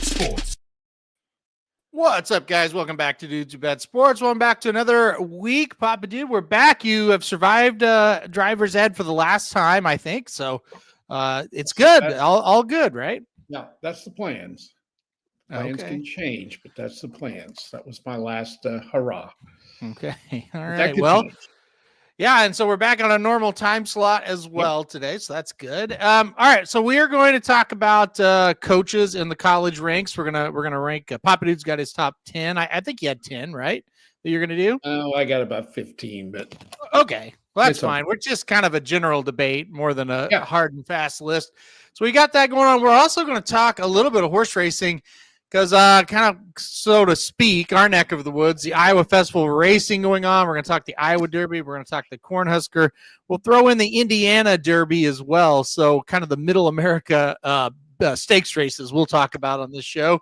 Sports. What's up, guys? Welcome back to Dudes Who Bet Sports. Welcome back to another week. Papa Dude, we're back. You have survived driver's ed for the last time, I think. So it's good. All good, right? Yeah, that's the plans. Plans can change, but that's the plans. That was my last hurrah. Okay. All But right. that Well, change. yeah, and so we're back on a normal time slot as well today, so that's good. All right, so we are going to talk about coaches in the college ranks. We're gonna rank. Papa Dude's got his top 10. I think he had 10, right? That you're gonna do? Oh, I got about 15, but okay, well that's It's okay. fine. We're just kind of a general debate more than a hard and fast list. So we got that going on. We're also going to talk a little bit of horse racing. Because kind of, so to speak, our neck of the woods, the Iowa Festival of Racing going on. We're going to talk the Iowa Derby. We're going to talk the Cornhusker. We'll throw in the Indiana Derby as well. So kind of the Middle America stakes races we'll talk about on this show.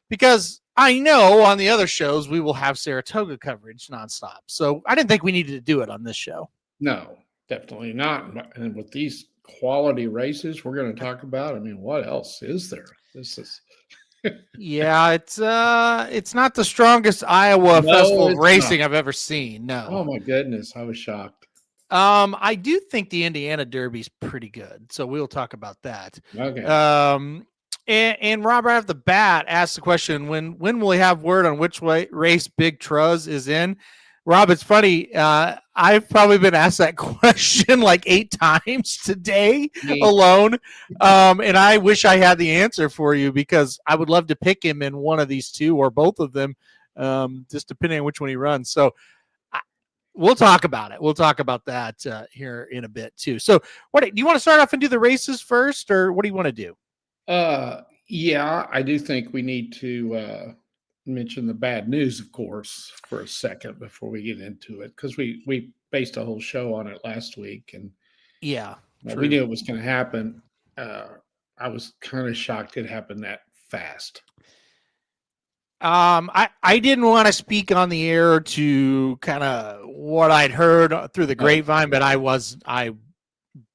Because I know on the other shows we will have Saratoga coverage nonstop. So I didn't think we needed to do it on this show. No, definitely not. And with these quality races we're going to talk about, I mean, what else is there? This is... yeah, it's not the strongest Iowa Festival of Racing I've ever seen. No. Oh my goodness, I was shocked. I do think the Indiana Derby's pretty good, so we'll talk about that. Okay. And Rob, right off the bat, asked the question: when will we have word on which race Big Truz is in? Rob, it's funny. I've probably been asked that question like 8 times today alone. And I wish I had the answer for you because I would love to pick him in one of these two or both of them, just depending on which one he runs. So we'll talk about it. We'll talk about that here in a bit too. So what do you want to start off and do the races first, or what do you want to do? Yeah, I do think we need to mention the bad news, of course, for a second before we get into it, because we based a whole show on it last week, and we knew it was going to happen. I was kind of shocked it happened that fast. I didn't want to speak on the air to kind of what I'd heard through the grapevine, but I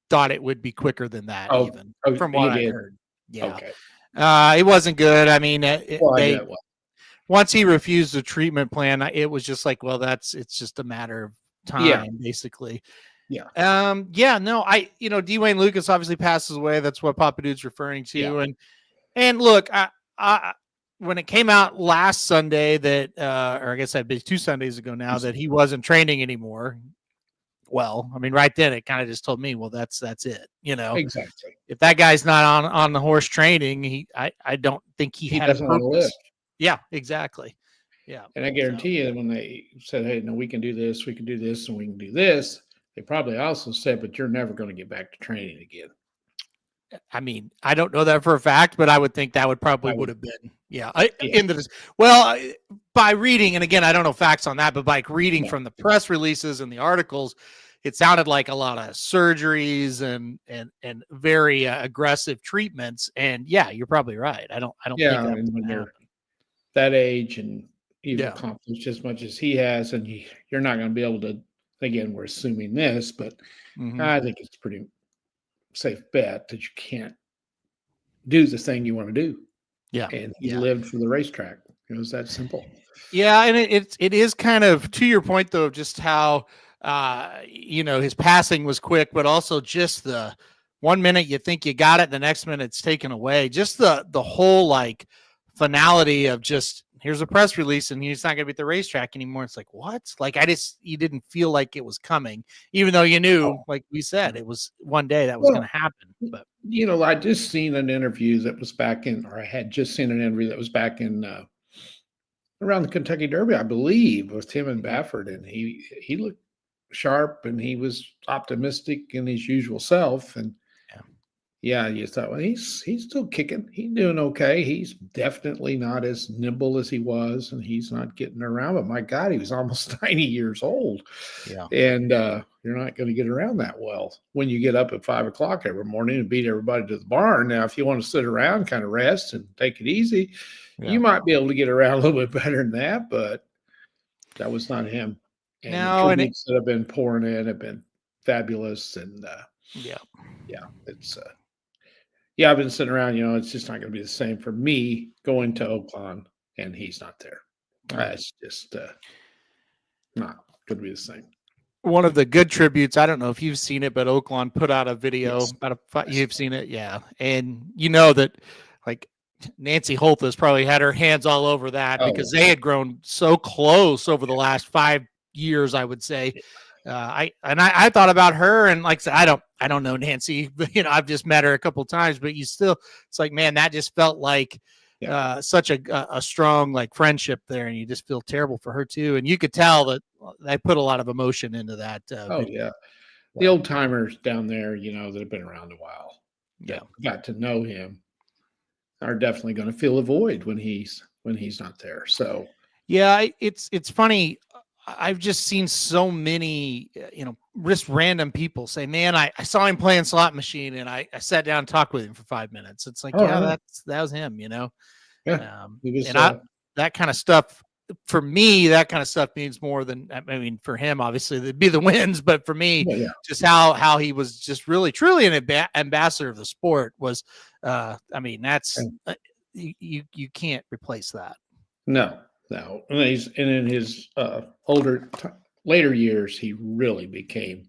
thought it would be quicker than that, even from what I heard. Yeah, okay. It wasn't good. I mean, once he refused the treatment plan, it was just like, well, it's just a matter of time, basically. Yeah. No, Dwayne Lucas obviously passes away. That's what Papa Dude's referring to. Yeah. And look, I when it came out last Sunday that, or I guess that'd be 2 Sundays ago now, that he wasn't training anymore. Well, I mean, right then it kind of just told me, well, that's it. Exactly. If that guy's not on the horse training, I don't think he had doesn't want to live. Yeah, exactly. Yeah. And I guarantee you, when they said, hey, no, we can do this, and we can do this, they probably also said, but you're never going to get back to training again. I mean, I don't know that for a fact, but I would think that would have been, by reading, and again, I don't know facts on that, but by reading from the press releases and the articles, it sounded like a lot of surgeries and very aggressive treatments. And yeah, you're probably right. I don't think that's when you're that age and you've accomplished as much as he has, and you're not going to be able to. Again, we're assuming this, but I think it's pretty safe bet that you can't do the thing you want to do. Yeah, and he lived for the racetrack. It was that simple. Yeah, and it is kind of to your point though, just how his passing was quick, but also just the 1 minute you think you got it, the next minute it's taken away. Just the whole like finality of just here's a press release and he's not going to be at the racetrack anymore. It's like, what? Like you didn't feel like it was coming, even though you knew, like we said, it was one day that was going to happen. But I just seen an interview that was back in, or I had just seen an interview that was back in around the Kentucky Derby, I believe, with him and Baffert, and he looked sharp and he was optimistic in his usual self. And you thought, well, he's still kicking. He's doing okay. He's definitely not as nimble as he was, and he's not getting around. But my God, he was almost 90 years old. Yeah. And you're not going to get around that well when you get up at 5 o'clock every morning and beat everybody to the barn. Now, if you want to sit around, kind of rest and take it easy, you might be able to get around a little bit better than that, but that was not him. And the tributes that have been pouring in have been fabulous. And it's yeah, I've been sitting around, it's just not going to be the same for me going to Oakland and he's not there. It's just not going to be the same. One of the good tributes, I don't know if you've seen it, but Oakland put out a video Yes. about you've seen it. Yeah. And you know that like Nancy Holthus probably had her hands all over that because they had grown so close over the last 5 years, I would say. I thought about her, and like I said, I don't know Nancy, but I've just met her a couple of times, but it's like, man, that just felt like such a strong like friendship there, and you just feel terrible for her too. And you could tell that they put a lot of emotion into that. Yeah. The old timers down there, that have been around a while, that got to know him, are definitely going to feel a void when he's not there. So yeah, it's funny. I've just seen so many, just random people say, man, I saw him playing slot machine and I sat down and talked with him for 5 minutes. It's like, that was him, Yeah. He was, that kind of stuff for me, that kind of stuff means more than, I mean, for him, obviously it'd be the wins, but for me, just how he was just really, truly an ambassador of the sport was, I mean, that's, you can't replace that. No. And in his later years, he really became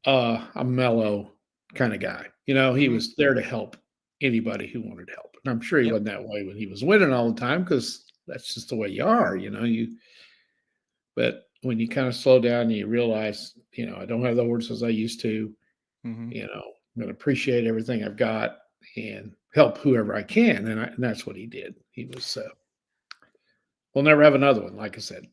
a mellow kind of guy. He was there to help anybody who wanted help. And I'm sure he wasn't that way when he was winning all the time, because that's just the way you are, but when you kind of slow down and you realize, I don't have the horses I used to, I'm going to appreciate everything I've got and help whoever I can. And that's what he did. He was, we'll never have another one, like I said.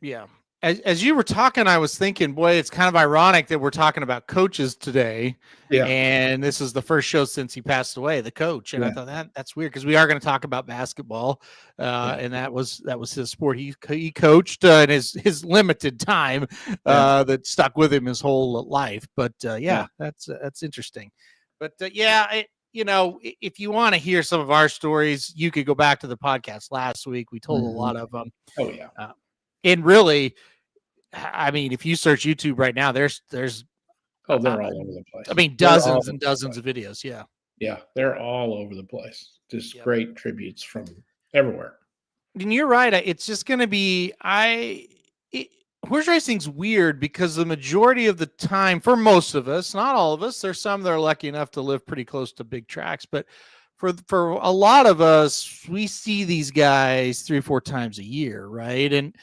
Yeah. As you were talking, I was thinking, boy, it's kind of ironic that we're talking about coaches today. Yeah. And this is the first show since he passed away, the coach. And I thought that's weird, because we are going to talk about basketball. And that was his sport. He coached in his limited time that stuck with him his whole life. But that's interesting. But if you want to hear some of our stories, you could go back to the podcast last week. We told a lot of them. Oh yeah. And really, I mean, if you search YouTube right now, there's they're all over the place. I mean, dozens and dozens of videos. Yeah. Yeah. They're all over the place. Just great tributes from everywhere. And you're right. It's just going to be, horse racing's weird because the majority of the time, for most of us, not all of us, there's some that are lucky enough to live pretty close to big tracks, but for a lot of us, we see these guys 3 or 4 times a year, right? And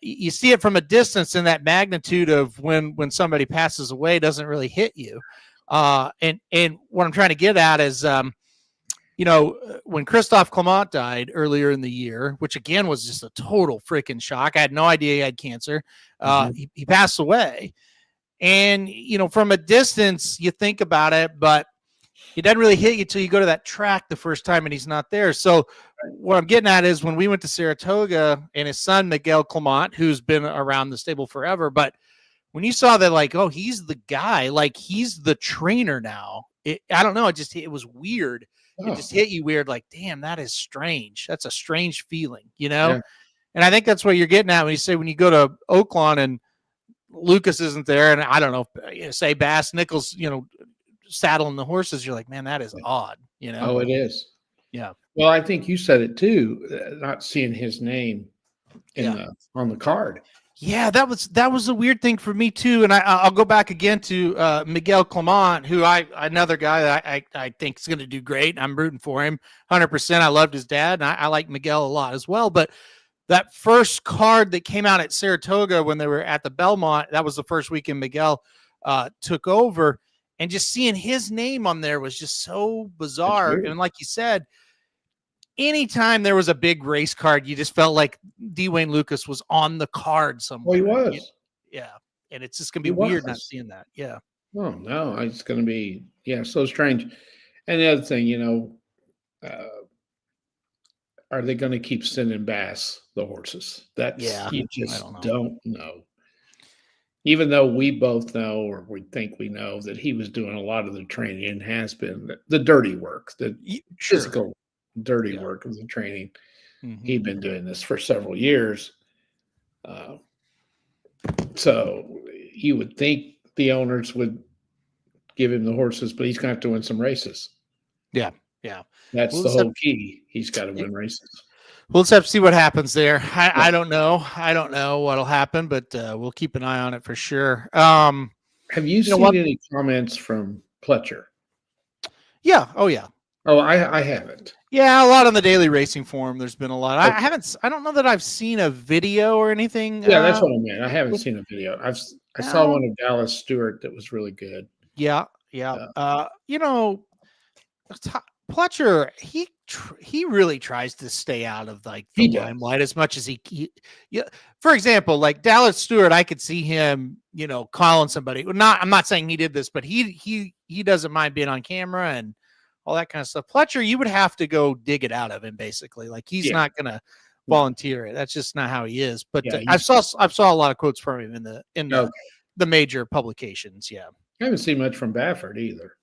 you see it from a distance, and that magnitude of when somebody passes away doesn't really hit you. And what I'm trying to get at is, when Christophe Clement died earlier in the year, which again was just a total freaking shock. I had no idea he had cancer. He passed away. And, from a distance, you think about it, but it doesn't really hit you till you go to that track the first time and he's not there. So what I'm getting at is, when we went to Saratoga, and his son, Miguel Clement, who's been around the stable forever, but when you saw that, like, oh, he's the guy, like he's the trainer now. I don't know. It was weird. It just hit you weird. Like, damn, that is strange. That's a strange feeling, And I think that's what you're getting at when you say, when you go to Oakland and Lucas isn't there, and I don't know, say Bass Nichols, saddling the horses, you're like, man, that is odd, Oh, it is. Yeah. Well, I think you said it too, not seeing his name on the card. Yeah, that was a weird thing for me too. And I'll go back again to Miguel Clement, who another guy that I think is going to do great. I'm rooting for him 100%. I loved his dad, and I like Miguel a lot as well. But that first card that came out at Saratoga when they were at the Belmont, that was the first weekend Miguel took over. And just seeing his name on there was just so bizarre. And like you said, anytime there was a big race card, you just felt like Dwayne Lucas was on the card somewhere. Well, he was. Yeah. And it's just going to be weird not seeing that. Yeah. Oh, no. It's going to be, so strange. And the other thing, are they going to keep sending Bass the horses? You just don't know. Even though we both know, or we think we know, that he was doing a lot of the training and has been the dirty work, the physical dirty work of the training. He'd been doing this for several years. So you would think the owners would give him the horses, but he's going to have to win some races. Yeah. Yeah. That's We'll the just have, whole key. He's got to win races. we'll just have to see what happens there. Yeah. I don't know. I don't know what'll happen, but we'll keep an eye on it for sure. Have you You know seen what? any comments from Pletcher? Yeah. Oh yeah. Oh, I haven't. Yeah, a lot on the daily racing forum. There's been a lot. I Okay. haven't. I don't know that I've seen a video or anything. Yeah, that's what I meant. I haven't With seen a video. I saw no. one of Dallas Stewart that was really good. Yeah. Yeah. Uh, You know, Pletcher, he really tries to stay out of like the he does. limelight as much as yeah. For example, like Dallas Stewart, I could see him, calling somebody. I'm not saying he did this, but he doesn't mind being on camera and all that kind of stuff. Pletcher, you would have to go dig it out of him, basically. Like he's Yeah. not gonna volunteer it. That's just not how he is. But Yeah, I saw a lot of quotes from him in Okay. the major publications. Yeah. I haven't seen much from Baffert either.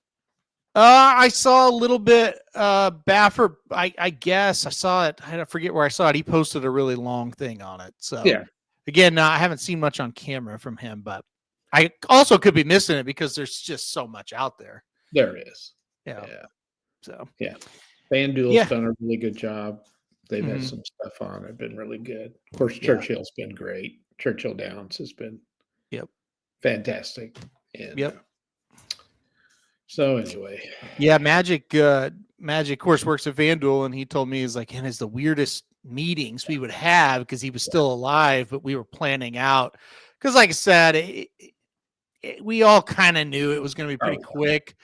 I saw a little bit. Baffert, I guess I saw it. I forget where I saw it. He posted a really long thing on it. So Yeah. again, I haven't seen much on camera from him, but I also could be missing it because there's just so much out there. There is. Yeah. Yeah. So yeah. FanDuel's done a really good job. They've had Mhm. some stuff on it, been really good. Of course, Yeah. Churchill's been great. Churchill Downs has been fantastic. And so anyway. Yeah, Magic of course works at FanDuel, and he told me he's like, and it's the weirdest meetings we would have because he was still alive, but we were planning out because, like I said, we all kind of knew it was going to be pretty quick.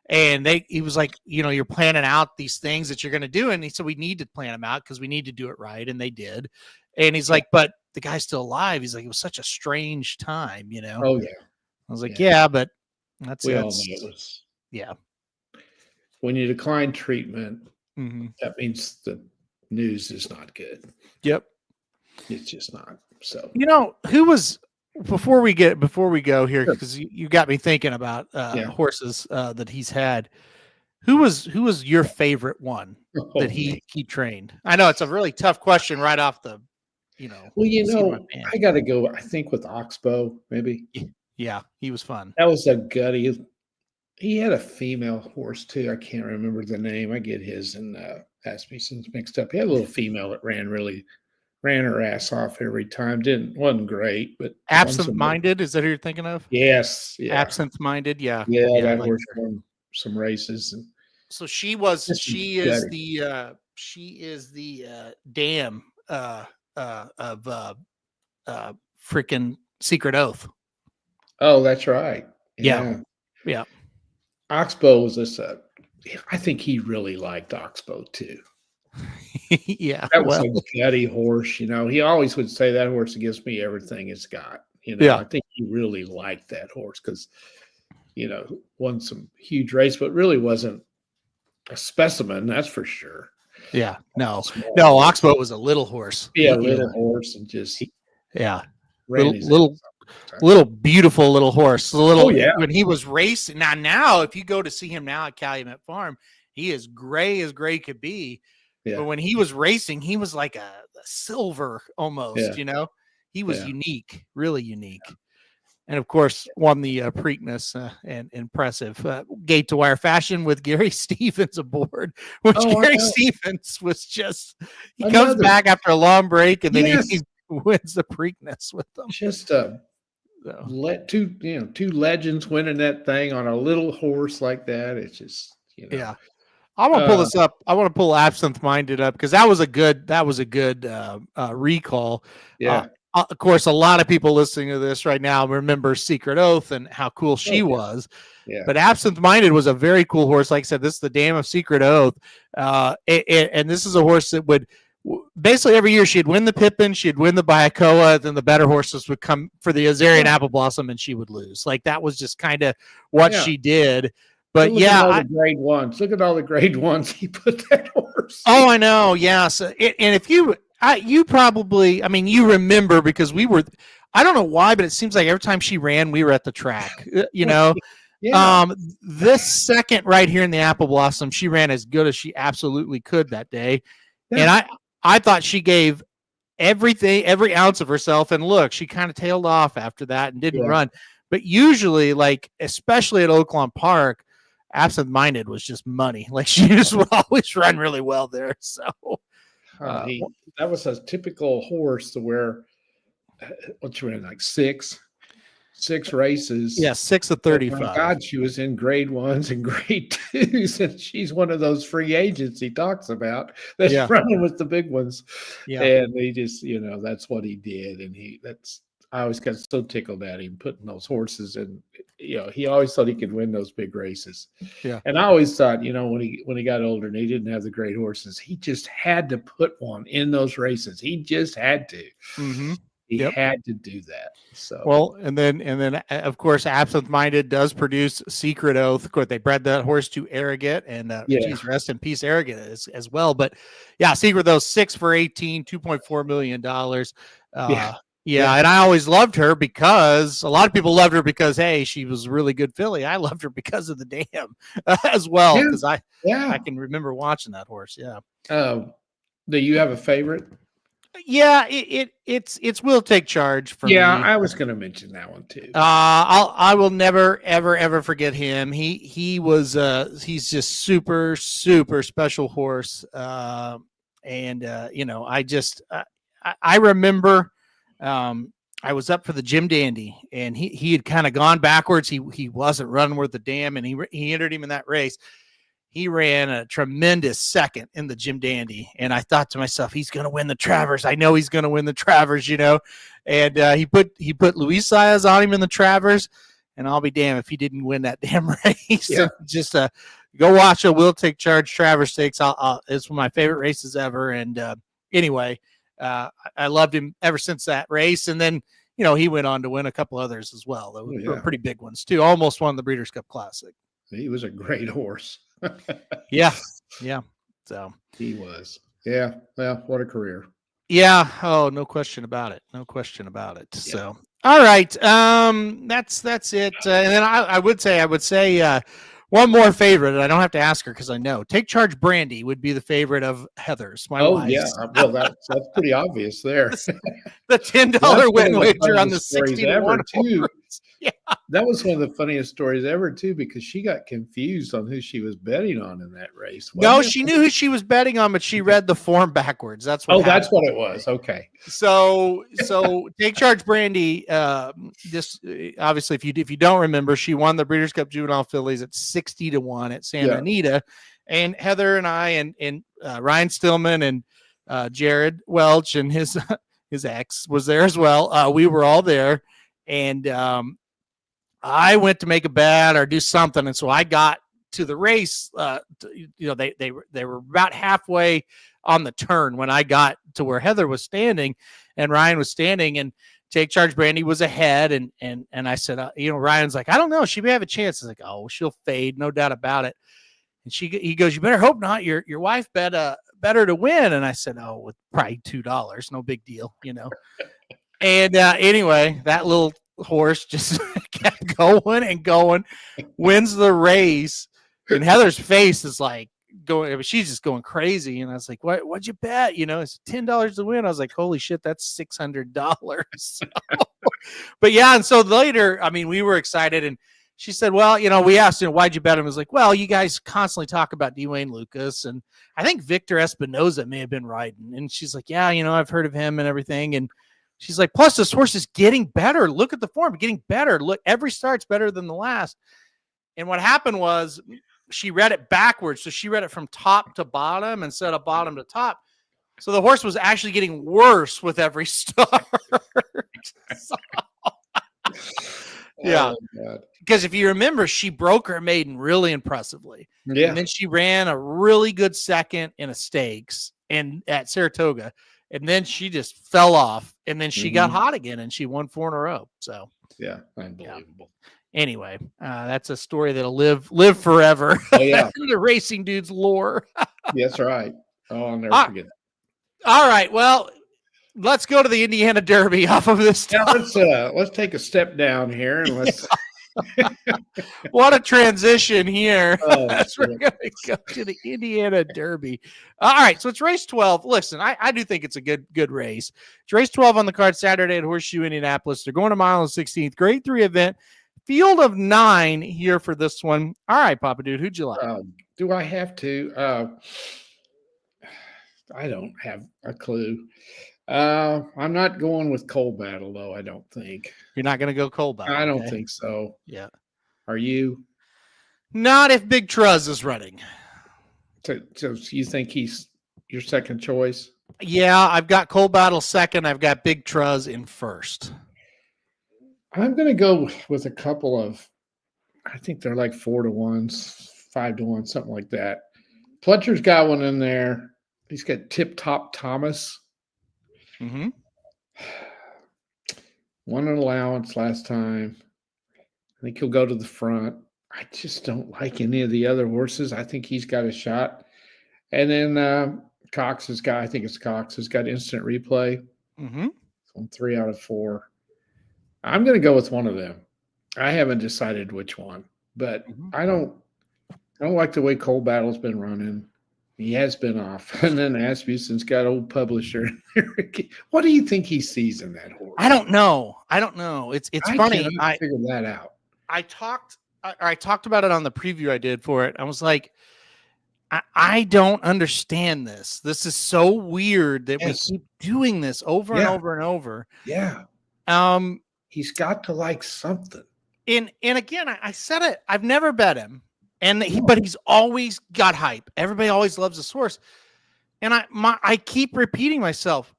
And he was like, you're planning out these things that you're going to do. And he said, we need to plan them out because we need to do it right. And they did. And he's like, but the guy's still alive. He's like, it was such a strange time, Oh, yeah. I was like, yeah, but we all knew it was. Yeah. When you decline treatment, Mm-hmm. that means the news is not good. Yep. It's just not. So, who was, before we go here, because you got me thinking about horses that he's had. Who was your favorite one that he trained? I know it's a really tough question right off the, Well, I got to go. I think with Oxbow, maybe. Yeah, he was fun. That was a gutty. He had a female horse too. I can't remember the name. I get his and Asmussen's mixed up. He had a little female that ran her ass off every time. Wasn't great, but Absent-minded, is that who you're thinking of? Yes. Yeah. Absent-minded, yeah. Yeah, that horse won some races. And so she is the dam of freaking Secret Oath. Oh, that's right. Yeah. Oxbow was this. I think he really liked Oxbow too. Yeah, that was a gutty horse. He always would say that horse gives me everything it's got. I think he really liked that horse because, won some huge race, but really wasn't a specimen. That's for sure. Yeah, no. Oxbow was a little horse. Yeah, horse, and just little beautiful little horse. When he was racing. Now if you go to see him now at Calumet Farm, he is gray as gray could be. Yeah. But when he was racing, he was like a silver almost. He was unique, really unique. Yeah. And of course, won the Preakness and impressive gate to wire fashion with Gary Stevens aboard. Which Gary Stevens was just comes back after a long break and then he wins the Preakness with them. Just let two legends winning that thing on a little horse like that. It's just yeah. I want to pull this up. I want to pull Absinthe Minded up because that was a good recall. Yeah. Of course, a lot of people listening to this right now remember Secret Oath and how cool she was. Yeah. But Absinthe Minded was a very cool horse. Like I said, this is the dam of Secret Oath. And this is a horse that would basically every year she'd win the Pippin, she'd win the Bayakoa, then the better horses would come for the Azarian Apple Blossom and she would lose. Like that was just kind of what she did. But look at all the grade ones. Look at all the grade ones he put that horse. Oh, I know. Yeah. So, and if you probably, you remember because we were, I don't know why, but it seems like every time she ran, we were at the track, This second right here in the Apple Blossom, she ran as good as she absolutely could that day. Yeah. And I thought she gave every ounce of herself. And look, she kind of tailed off after that and didn't run. But usually, like, especially at Oaklawn Park, Absent Minded was just money. Like she just would always run really well there. So That was a typical horse to where what you ran like six races. yeah, 6 of But my 35. God, she was in grade ones and grade twos, and she's one of those free agents he talks about that's Yeah. running with the big ones. Yeah. And he just, that's what he did. And I always got so tickled at him putting those horses in. He always thought he could win those big races. Yeah. And I always thought, when he got older and he didn't have the great horses, he just had to put one in those races. He just had to. Mm-hmm. He had to do that. So well, and then of course, Absent Minded does produce Secret Oath. Of course, they bred that horse to Arrogate, and geez, rest in peace, Arrogate as well. But yeah, Secret Oath 6 for 18, $2.4 million. Yeah, and I always loved her because a lot of people loved her because hey, she was a really good filly. I loved her because of the dam as well because I can remember watching that horse. Yeah. Do you have a favorite? Yeah, it's Will Take Charge for me. Yeah, I was going to mention that one too. I will never ever forget him. He's just super special horse. I remember I was up for the Jim Dandy and he had kind of gone backwards. He wasn't running worth the dam and he entered him in that race. He ran a tremendous second in the Jim Dandy. And I thought to myself, he's going to win the Travers. I know he's going to win the Travers, and he put Luis Saez on him in the Travers, and I'll be damned if he didn't win that damn race. Yeah. Just go watch a Will Take Charge Travers Stakes. It's one of my favorite races ever. And anyway, I loved him ever since that race. And then, he went on to win a couple others as well. They were pretty big ones too. Almost won the Breeders' Cup Classic. He was a great horse. Yeah. So he was. Yeah. Well, what a career. Yeah. Oh, no question about it. Yeah. So, all right. That's it. And then I would say one more favorite, and I don't have to ask her because I know. Take Charge Brandy would be the favorite of Heather's. My wife. Yeah. Well, that's pretty obvious there. The $10 win wager on the 60-1 too. Yeah. That was one of the funniest stories ever too, because she got confused on who she was betting on in that race. No, she knew who she was betting on, but she read the form backwards. That's what. That's what it was. Okay. So Take Charge Brandy. Just obviously, if you don't remember, she won the Breeders' Cup Juvenile Fillies at 60-1 at Santa Anita, and Heather and I and Ryan Stillman and Jared Welch and his ex was there as well. We were all there, and I went to make a bet or do something, and so I got to the race. They were about halfway on the turn when I got to where Heather was standing and Ryan was standing, and Take Charge Brandy was ahead, and I said, Ryan's like, I don't know, she may have a chance. I was like, oh, she'll fade, no doubt about it. And he goes, you better hope not. Your wife bet better to win. And I said, oh, with probably $2, no big deal, And anyway, that little horse just kept going and going, wins the race, and Heather's face is like going, she's just going crazy. And I was like, what'd you bet? It's $10 to win. I was like, holy shit, that's $600. But yeah, and so later, we were excited, and she said, well, we asked, why'd you bet him? I was like, well, you guys constantly talk about Dwayne Lucas, and I think Victor Espinoza may have been riding. And she's like, yeah, I've heard of him and everything. And she's like, plus this horse is getting better. Look at the form, getting better. Look, every start's better than the last. And what happened was she read it backwards. So she read it from top to bottom instead of bottom to top. So the horse was actually getting worse with every start. Yeah. Because if you remember, she broke her maiden really impressively. Yeah. And then she ran a really good second in a stakes and at Saratoga. And then she just fell off, and then she got hot again, and she won 4 in a row. So yeah, unbelievable. Yeah. Anyway, that's a story that'll live forever. Oh yeah, in the racing dude's lore. That's right. Oh, I'll never forget that. All right, well, let's go to the Indiana Derby off of this. Now let's take a step down here and let's. What a transition here. We're going to go to the Indiana Derby. All right, so it's race 12. Listen, I do think it's a good race. It's race 12 on the card Saturday at Horseshoe, Indianapolis. They're going to mile and 16th. Grade 3 event, field of 9 here for this one. All right, Papa Dude, who'd you like? Do I have to? I don't have a clue. I'm not going with Cold Battle, though. I don't think. You're not going to go Cold Battle. I don't think so. Yeah. Are you? Not if Big Truz is running. So you think he's your second choice? Yeah, I've got Cold Battle second. I've got Big Truz in first. I'm going to go with a couple of, I think they're like 4-1s, 5-1, something like that. Pletcher's got one in there. He's got Tip Top Thomas. Mm-hmm. Won an allowance last time. I think he'll go to the front. I just don't like any of the other horses. I think he's got a shot. And then Cox has got, I think it's Cox, has got instant replay. Mm-hmm. On 3 out of 4. I'm going to go with one of them. I haven't decided which one, but I don't like the way Cold Battle's been running. He has been off. And then Asmussen's got old publisher. What do you think he sees in that horse? I don't know. It's funny. I figured that out. I talked about it on the preview I did for it. I was like, I don't understand this. This is so weird that we keep doing this over and over and over. Yeah. He's got to like something. And again, I said it. I've never bet him. But he's always got hype. Everybody always loves this horse. And I keep repeating myself.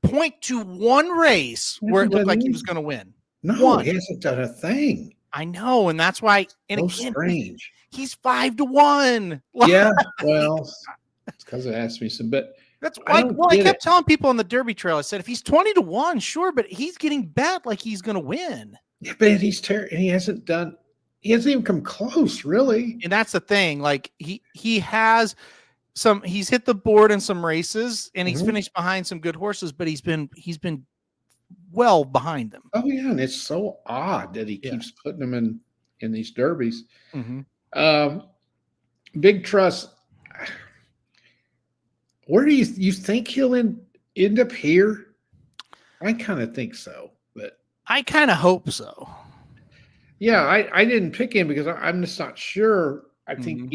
Point to one race where it looked like he was going to win. No, he hasn't done a thing. I know, and that's why. And again, strange. He's 5-1. Yeah, well, it's because it asked me some. But that's like, I kept telling people on the Derby Trail. I said, if he's 20-1, sure, but he's getting bet like he's going to win. Yeah, but he's terrible. He hasn't even come close, really. And that's the thing. Like he has he's hit the board in some races, and he's finished behind some good horses, but he's been well behind them. Oh yeah, and it's so odd that he keeps putting them in these derbies. Mm-hmm. Big Trust. Where do you think he'll end up here? I kind of think so, but I kind of hope so. Yeah, I didn't pick him because I'm just not sure. I think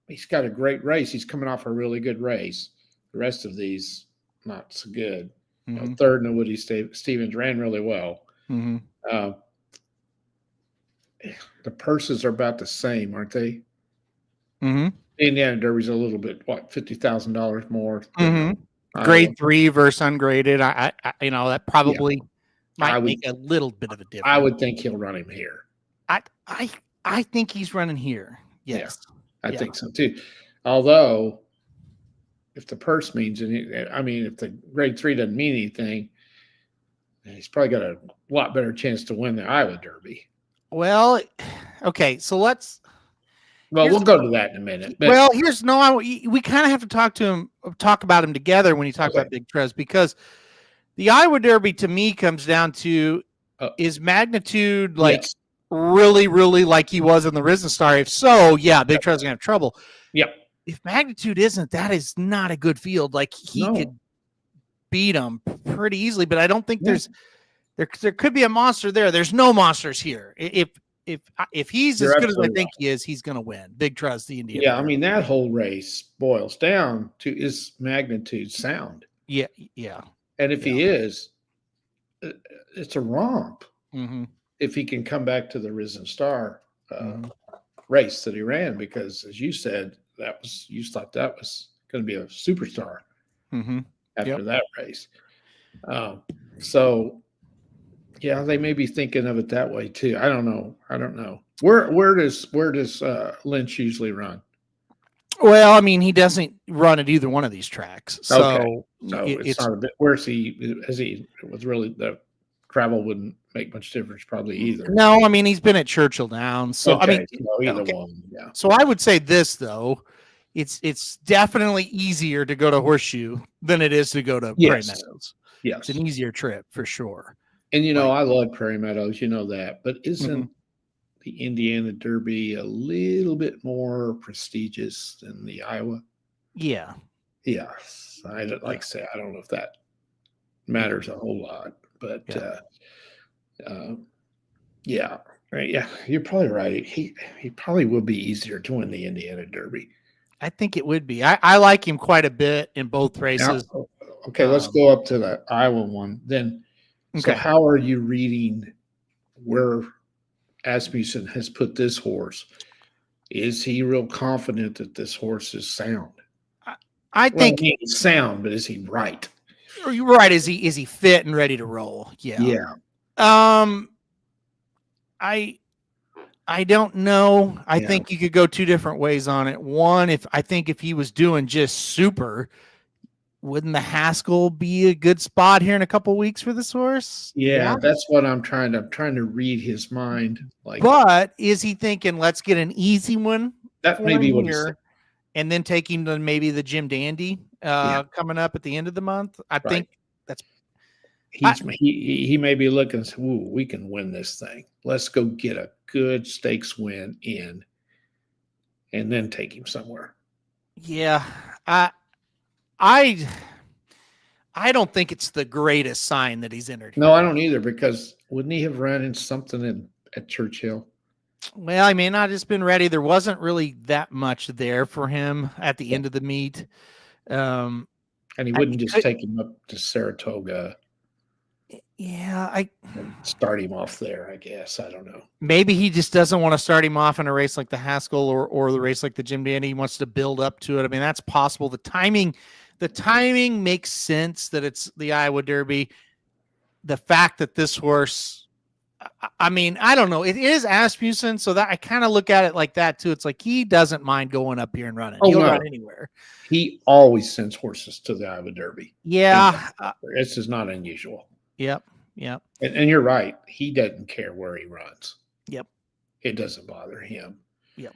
he's got a great race. He's coming off a really good race. The rest of these not so good. Mm-hmm. Third in the Woody Stevens ran really well. Mm-hmm. The purses are about the same, aren't they? Mm-hmm. Indiana Derby's a little bit $50,000 more. Grade 3 versus ungraded. I that probably might make a little bit of a difference. I would think he'll run him here. I think he's running here. Yes, I think so too. Although, if the purse means if the grade 3 doesn't mean anything, he's probably got a lot better chance to win the Iowa Derby. Well, okay, so we'll go to that in a minute. But, we kind of have to talk about him together when you talk about Big Trez, because the Iowa Derby to me comes down to is Magnitude really, really like he was in the Risen Star? If so, Big Trez is gonna have trouble. Yep. If Magnitude isn't, that is not a good field. Like he could beat him pretty easily, but I don't think there could be a monster there. There's no monsters here. If he's as good as I think he is, he's going to win. Big Trust, the Indiana. Yeah, I mean, that whole race boils down to is Magnitude sound. Yeah. And if he is, it's a romp. Mm-hmm. If he can come back to the Risen Star race that he ran, because as you said, you thought that was going to be a superstar after that race. They may be thinking of it that way too. I don't know. Where does Lynch usually run? Well, I mean, he doesn't run at either one of these tracks. So it's not a bit. Where's he? It was really the travel wouldn't make much difference probably either. No, I mean, he's been at Churchill Downs. So either one. Yeah. So I would say this though. It's definitely easier to go to Horseshoe than it is to go to Prairie Meadows. Yes. It's an easier trip for sure. And I love Prairie Meadows, that, but isn't the Indiana Derby a little bit more prestigious than the Iowa? Yeah. Yes. I don't know if that matters a whole lot, but Yeah. Right. Yeah. You're probably right. He probably would be easier to win the Indiana Derby. I think it would be. I like him quite a bit in both Now, races. okay, let's go up to the Iowa one then. So, Okay. how are you reading where Asmussen has put this horse? Is he real confident that this horse is sound? I Well, think he is sound, but is he right? you're right. Is he fit and ready to roll? Yeah. Yeah. Um, I I don't know. I Yeah. think you could go two different ways on it. One, if he was doing just super, wouldn't the Haskell be a good spot here in a couple weeks for this horse? Yeah, Yeah. that's what I'm trying to read his mind. Like But is he thinking, let's get an easy one that for may him be what he's saying. here and then take him to maybe the Jim Dandy Yeah, coming up at the end of the month? I right. think that's I, He may be looking and say, "Ooh, we can win this thing. Let's go get a good stakes win in and then take him somewhere." yeah. I I I don't think it's the greatest sign that he's entered No, here. I don't either because wouldn't he have run in something at Churchill? Well, he may not have just been ready. There wasn't really that much there for him at the end of the meet. Um, And he I wouldn't just could, take him up to Saratoga yeah, I and start him off there, I guess. I don't know. maybe he just doesn't want to start him off in a race like the Haskell or the race like the Jim Dandy. He wants to build up to it. I mean, that's possible. The timing makes sense that it's the Iowa Derby. The fact that this horse, I mean, I don't know. It is Asmussen, so that I kind of look at it like that too. It's like he doesn't mind going up here and running. Oh He'll no. run anywhere. He always sends horses to the Iowa Derby. Yeah. This is not unusual. Yep. Yep. And you're right. He doesn't care where he runs. Yep. It doesn't bother him. Yep.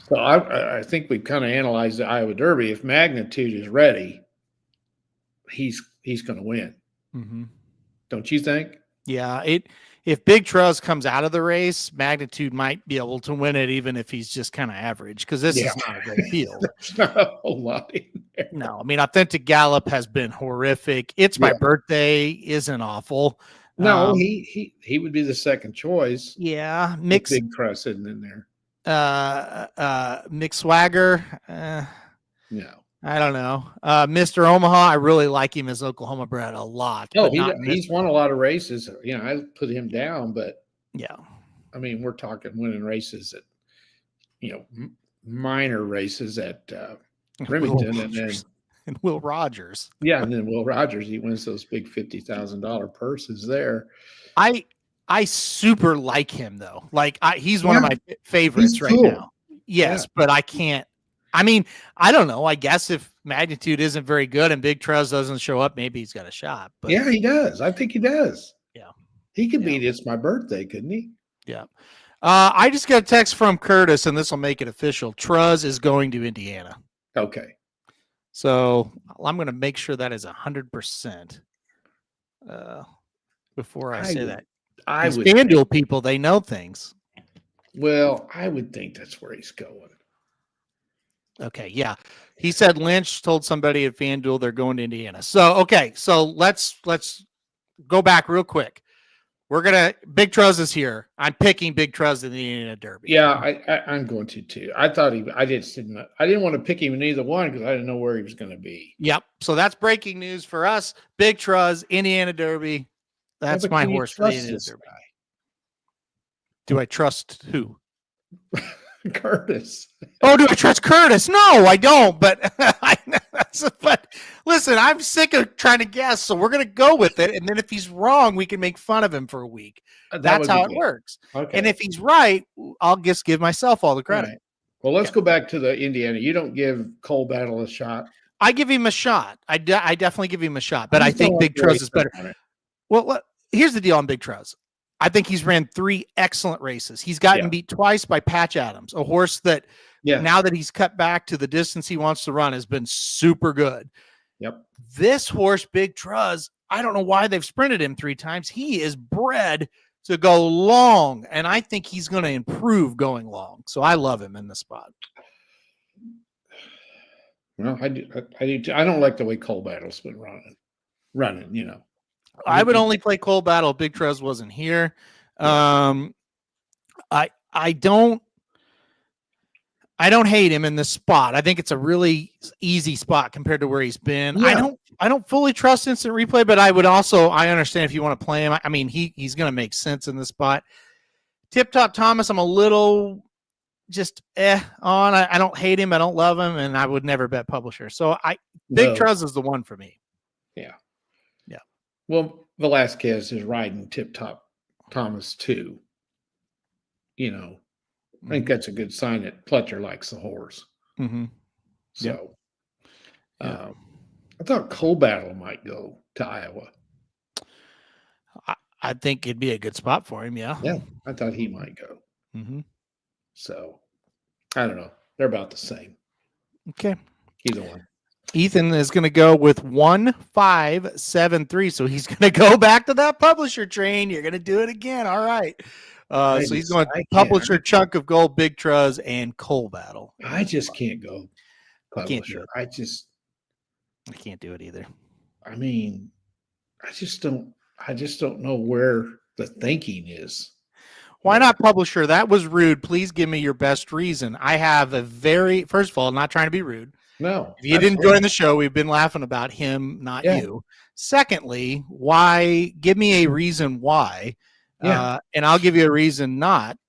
So I think we've kind of analyzed the Iowa Derby. If Magnitude is ready, he's going to win. Mm-hmm. Don't you think? Yeah. If Big Truz comes out of the race, Magnitude might be able to win it, even if he's just kind of average, because this is not a great field. There's not a whole lot in there. No, I mean, Authentic Gallop has been horrific. It's My Birthday isn't awful. No, he would be the second choice. Yeah, Big Trust isn't in there. Mick Swagger. No. I don't know. Mr. Omaha, I really like him as Oklahoma bred a lot. Oh, he's won a lot of races. You know, I put him down, but yeah. I mean, we're talking winning races at, you know, minor races at Remington and Will Rogers. Yeah, and then Will Rogers, he wins those big $50,000 purses there. I super like him though. Like he's one of my favorites right now. Yes, but I can't. I mean, I don't know. I guess if Magnitude isn't very good and Big Truz doesn't show up, maybe he's got a shot. But yeah, he does. I think he does. Yeah, he could beat It's My Birthday, couldn't he? Yeah. I just got a text from Curtis, and this will make it official. Truz is going to Indiana. Okay. So I'm going to make sure that is 100% before I say that. These FanDuel people, they know things. Well, I would think that's where he's going. Okay, yeah. He said Lynch told somebody at FanDuel they're going to Indiana. So, okay, so let's go back real quick. We're gonna Big Truz is here. I'm picking Big Truz in the Indiana Derby. Yeah, I'm going to too. I didn't want to pick him in either one because I didn't know where he was going to be. Yep. So that's breaking news for us. Big Truz, Indiana Derby. That's my horse for the Indiana Derby. Guy? Do I trust who? Curtis. Oh, do I trust Curtis? No, I don't. But but listen, I'm sick of trying to guess, so we're gonna go with it. And then if he's wrong, we can make fun of him for a week. That's how it works. Okay. And if he's right, I'll just give myself all the credit. Right. Well, let's go back to the Indiana. You don't give Cole Battle a shot. I give him a shot. I definitely give him a shot, but I think Big Truz is better. Well, here's the deal on Big Truz. I think he's ran 3 excellent races. He's gotten beat twice by Patch Adams, a horse that now that he's cut back to the distance he wants to run has been super good. Yep. This horse, Big Truz, I don't know why they've sprinted him 3 times. He is bred to go long, and I think he's going to improve going long. So I love him in the spot. Well, I do too. I don't like the way Cole Battle's been running, you know. I would only play Cole Battle if Big Truz wasn't here. I don't hate him in this spot. I think it's a really easy spot compared to where he's been. Yeah. I don't fully trust instant replay, but I understand if you want to play him. I mean, he's going to make sense in this spot. Tip Top Thomas, I'm a little just on. I don't hate him. I don't love him, and I would never bet Publisher. So Big Truz is the one for me. Yeah. Yeah. Well, Velasquez is riding Tip Top Thomas too. You know, I think that's a good sign that Pletcher likes the horse. Mm-hmm. So, I thought Coal Battle might go to Iowa. I think it'd be a good spot for him. Yeah. Yeah, I thought he might go. Mm-hmm. So, I don't know. They're about the same. Okay. Either one. Ethan is going to go with 1573. So he's going to go back to that Publisher train. You're going to do it again. All right. So he's going Publisher, Chunk of Gold, Big Truz, and Coal Battle. I just can't go Publisher. I can't do it either. I mean, I just don't know where the thinking is. Why not Publisher? That was rude. Please give me your best reason. I have first of all, not trying to be rude. No. If you didn't join the show, we've been laughing about him, not you. Secondly, why? Give me a reason why. And I'll give you a reason not.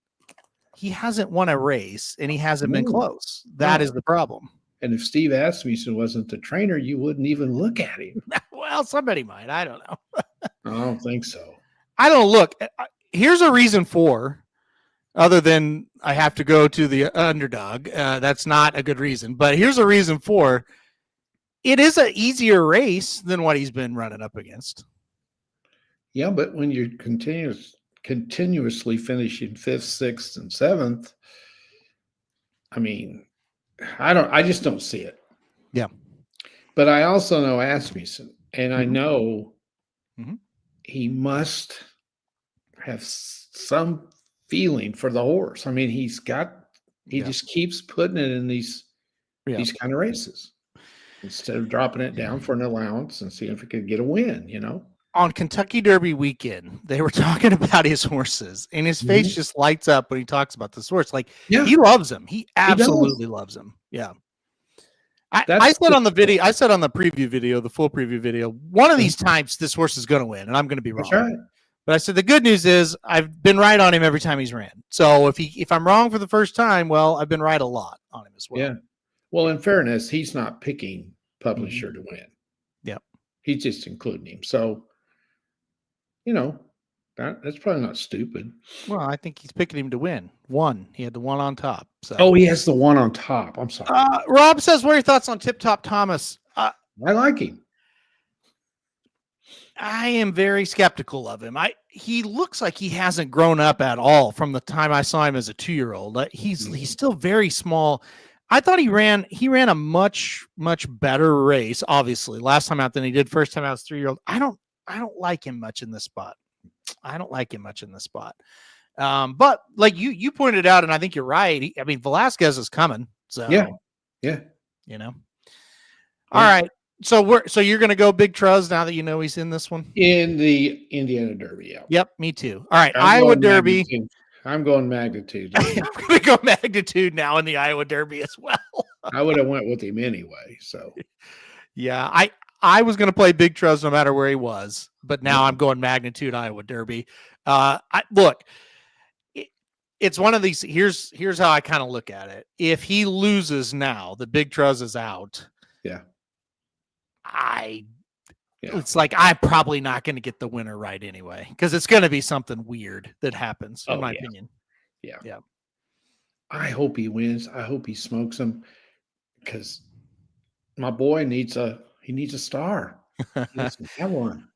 He hasn't won a race, and he hasn't been close. That is the problem. And if Steve Asmussen wasn't the trainer, you wouldn't even look at him. Well, somebody might. I don't know. I don't think so. I don't look. Here's a reason for, other than I have to go to the underdog. That's not a good reason. But here's a reason for. It is an easier race than what he's been running up against. Yeah, but when you're continuously finishing 5th, 6th, and 7th, I mean, I just don't see it. Yeah. But I also know Asmussen, and I know he must have some feeling for the horse. I mean, he just keeps putting it in these kind of races instead of dropping it down for an allowance and seeing if he could get a win, you know? On Kentucky Derby weekend, they were talking about his horses, and his face just lights up when he talks about this horse. Like, he loves him. He absolutely loves him. Yeah. I said on the video, I said on the preview video, the full preview video, one of these times this horse is going to win, and I'm going to be wrong. That's right. But I said the good news is I've been right on him every time he's ran. So if I'm wrong for the first time, well, I've been right a lot on him as well. Yeah. Well, in fairness, he's not picking Publisher to win. Yeah. He's just including him. So, you know, that's probably not stupid. Well, I think he's picking him to win. He had the one on top. So. Oh, he has the one on top. I'm sorry. Rob says, what are your thoughts on Tip Top Thomas? I like him. I am very skeptical of him. He looks like he hasn't grown up at all from the time I saw him as a 2-year-old. He's still very small. I thought he ran a much better race, obviously, last time out than he did first time out as 3-year-old. I don't like him much in this spot. But like you pointed out, and I think you're right. Velasquez is coming. So yeah. You know. All right. So you're going to go Big Truz now that you know he's in this one? In the Indiana Derby, yeah. Yep, me too. All right, Iowa Derby. Magnitude. I'm going Magnitude. I'm going to go Magnitude now in the Iowa Derby as well. I would have went with him anyway. So, yeah, I was going to play Big Truz no matter where he was, but now I'm going Magnitude Iowa Derby. It's one of these. Here's how I kind of look at it. If he loses now, the Big Truz is out. Yeah. It's like I'm probably not going to get the winner right anyway, because it's going to be something weird that happens, in my opinion. Yeah. I hope he wins. I hope he smokes him, because my boy needs a star. He doesn't have one.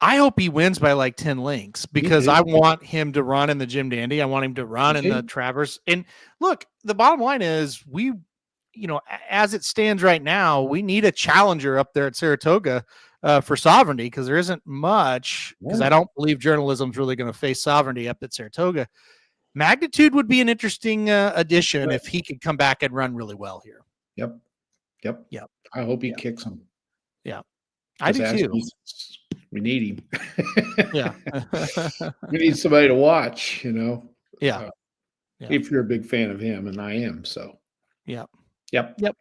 I hope he wins by like 10 lengths, because I want him to run in the Jim Dandy. I want him to run in the Travers. And look, the bottom line is as it stands right now, we need a challenger up there at Saratoga for Sovereignty, because there isn't much, because I don't believe journalism's really going to face Sovereignty up at Saratoga. Magnitude would be an interesting addition if he could come back and run really well here. Yep. I hope he kicks him. Yeah, I do too. We need him. Yeah. We need somebody to watch, Yeah. Yeah. if you're a big fan of him, and I am. So, Yeah. yep. Yep.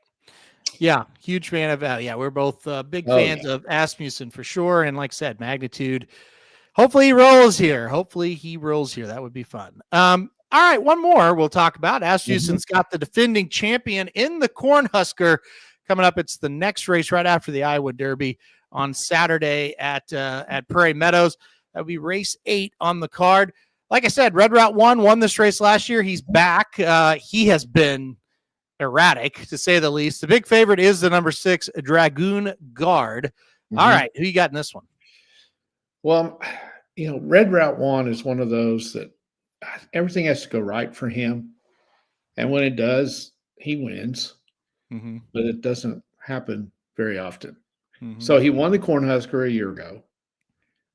Yeah. Huge fan of, yeah, we're both big Oh, fans yeah. of Asmussen for sure. And like I said, Magnitude. Hopefully he rolls here. That would be fun. All right, one more we'll talk about. Asmussen's got the defending champion in the Cornhusker coming up. It's the next race right after the Iowa Derby on Saturday at Prairie Meadows. That'll be race 8 on the card. Like I said, Red Route 1 won this race last year. He's back. He has been erratic, to say the least. The big favorite is the number 6, Dragoon Guard. All right, who you got in this one? Well, Red Route 1 is one of those that everything has to go right for him. And when it does, he wins. But it doesn't happen very often. So he won the Cornhusker a year ago.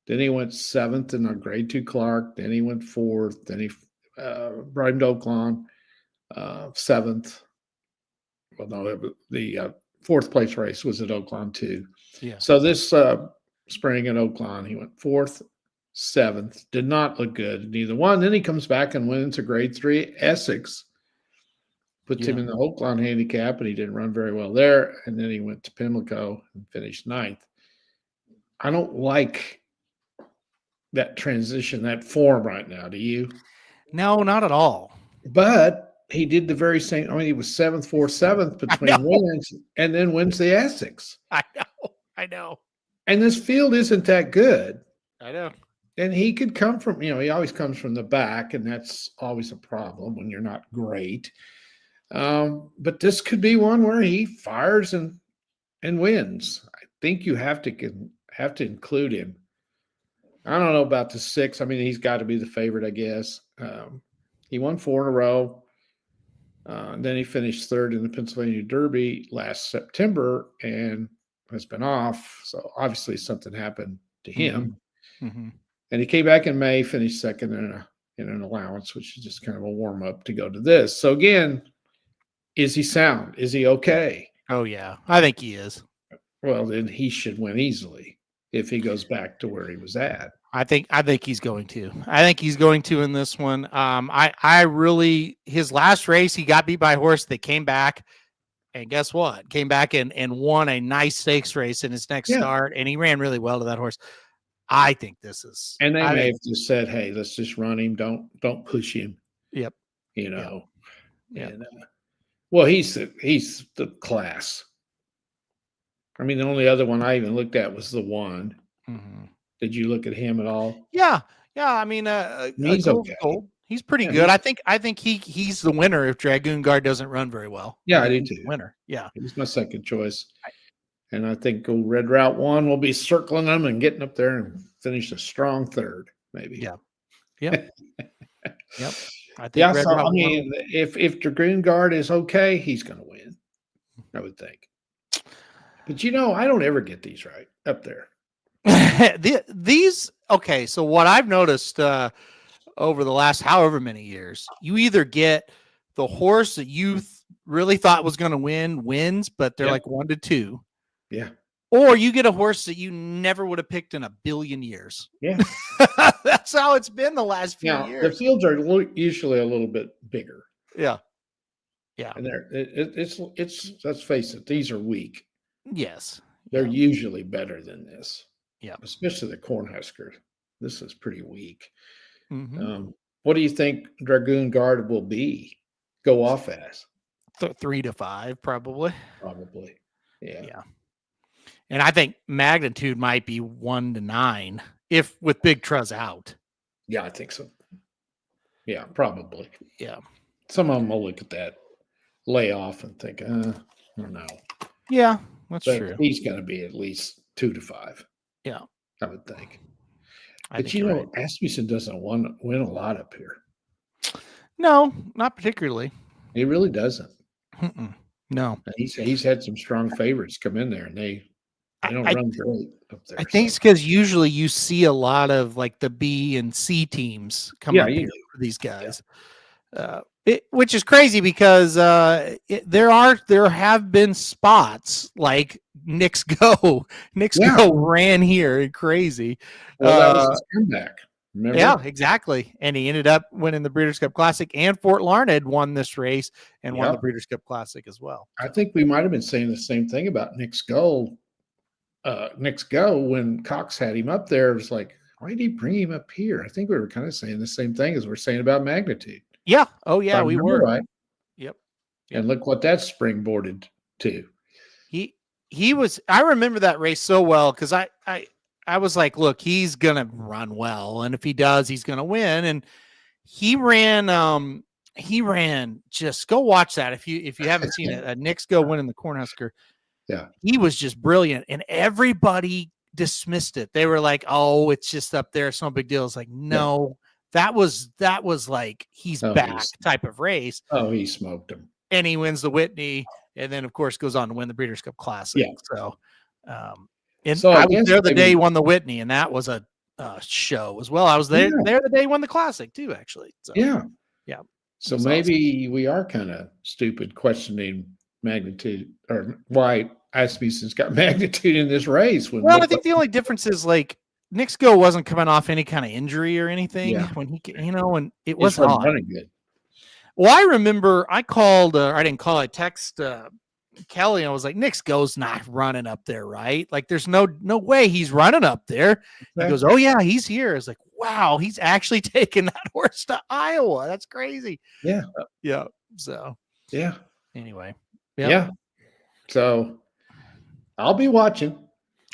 Then he went 7th in a Grade 2 Clark. Then he went 4th. Then he brought him to Oaklawn, 7th. Well, no, the 4th place race was at Oaklawn too. Yeah. So this spring at Oaklawn, he went 4th, 7th. Did not look good in either one. Then he comes back and wins a Grade 3 Essex. Puts him in the Oaklawn Handicap, and he didn't run very well there. And then he went to Pimlico and finished 9th. I don't like that transition, that form right now. Do you? No, not at all. But he did the very same. I mean, he was 7th, 4th, 7th between wins, and then wins the Essex. I know. And this field isn't that good. I know. And he could come from, he always comes from the back, and that's always a problem when you're not great. But this could be one where he fires and wins. I think you have to include him. I don't know about the 6. I mean, he's got to be the favorite, I guess. He won 4 in a row. Then he finished 3rd in the Pennsylvania Derby last September and has been off. So obviously something happened to him. And he came back in May, finished 2nd in an allowance, which is just kind of a warm up to go to this. So again, is he sound? Is he okay? Oh, yeah. I think he is. Well, then he should win easily if he goes back to where he was at. I think he's going to. I think he's going to in this one. I really, his last race, he got beat by a horse that came back, and guess what? Came back and won a nice stakes race in his next start, and he ran really well to that horse. I think this is. And they may have just said, "Hey, let's just run him. Don't push him." Yep. Yeah. And, well, he's the class. I mean, the only other one I even looked at was the 1. Did you look at him at all? Yeah. I mean, he's okay. He's pretty good. I think he's the winner if Dragoon Guard doesn't run very well. Yeah, I do too. Winner. Yeah, he's my second choice. And I think Red Route 1 will be circling them and getting up there and finish a strong 3rd, maybe. Yeah. Yep. I think. Yeah. So I mean, if Dragoon Guard is okay, he's going to win. I would think. But I don't ever get these right up there. These okay. So what I've noticed over the last however many years, you either get the horse that you really thought was going to wins, but they're like 1 to 2. Yeah. Or you get a horse that you never would have picked in a billion years. Yeah. That's how it's been the last few years. The fields are usually a little bit bigger. Yeah. And it's let's face it, these are weak. Yes. They're usually better than this. Yeah. Especially the Cornhusker. This is pretty weak. What do you think Dragoon Guard will go off as? 3 to 5, probably. Probably. Yeah. And I think Magnitude might be 1 to 9 if with Big Truz out. Yeah, I think so. Yeah, probably. Yeah. Some of them will look at that layoff and think, I don't know. Yeah, that's true. He's going to be at least 2 to 5. Yeah. I would think. But right. Asmussen doesn't win a lot up here. No, not particularly. He really doesn't. No. He's had some strong favorites come in there, and they don't run great up there. I think it's because usually you see a lot of like the B and C teams come up here for these guys, which is crazy because there have been spots like Nick's Go ran here, crazy. Well, that was his comeback. Remember? Yeah, exactly. And he ended up winning the Breeders' Cup Classic, and Fort Larned won this race and won the Yep. Breeders' Cup Classic as well. I think we might have been saying the same thing about Nick's goal. Nick's go when Cox had him up there. It was like, why did he bring him up here? I think we were kind of saying the same thing as we're saying about Magnitude. Yeah. Oh, If yeah, I we remember were. right. Yep. And look what that springboarded to. He was. I remember that race so well because I was like, look, he's gonna run well, and if he does, he's gonna win. And he ran. Just go watch that if you haven't seen it. Nick's go winning the Cornhusker. Yeah. He was just brilliant, and everybody dismissed it. They were like, "Oh, it's just up there. It's no big deal." It's like, no, that was like he's back type of race. Oh, he smoked him, and he wins the Whitney, and then of course goes on to win the Breeders' Cup Classic. Yeah. So, So I was there the day he won the Whitney, and that was a show as well. I was there the day he won the Classic too, actually. So, yeah. So maybe awesome. we are kind of stupid questioning Magnitude, or why Asmussen's got Magnitude in this race. Well, I think the only difference is like Nick's go wasn't coming off any kind of injury or anything when he, and it was running good. Well, I remember I called, I didn't call, I text Kelly. I was like, Nick's go's not running up there, right? Like, there's no way he's running up there. Exactly. He goes, oh yeah, he's here. I was like, wow, he's actually taking that horse to Iowa. That's crazy. Yeah. Yeah. So. Yeah. Anyway. Yep. Yeah. So I'll be watching.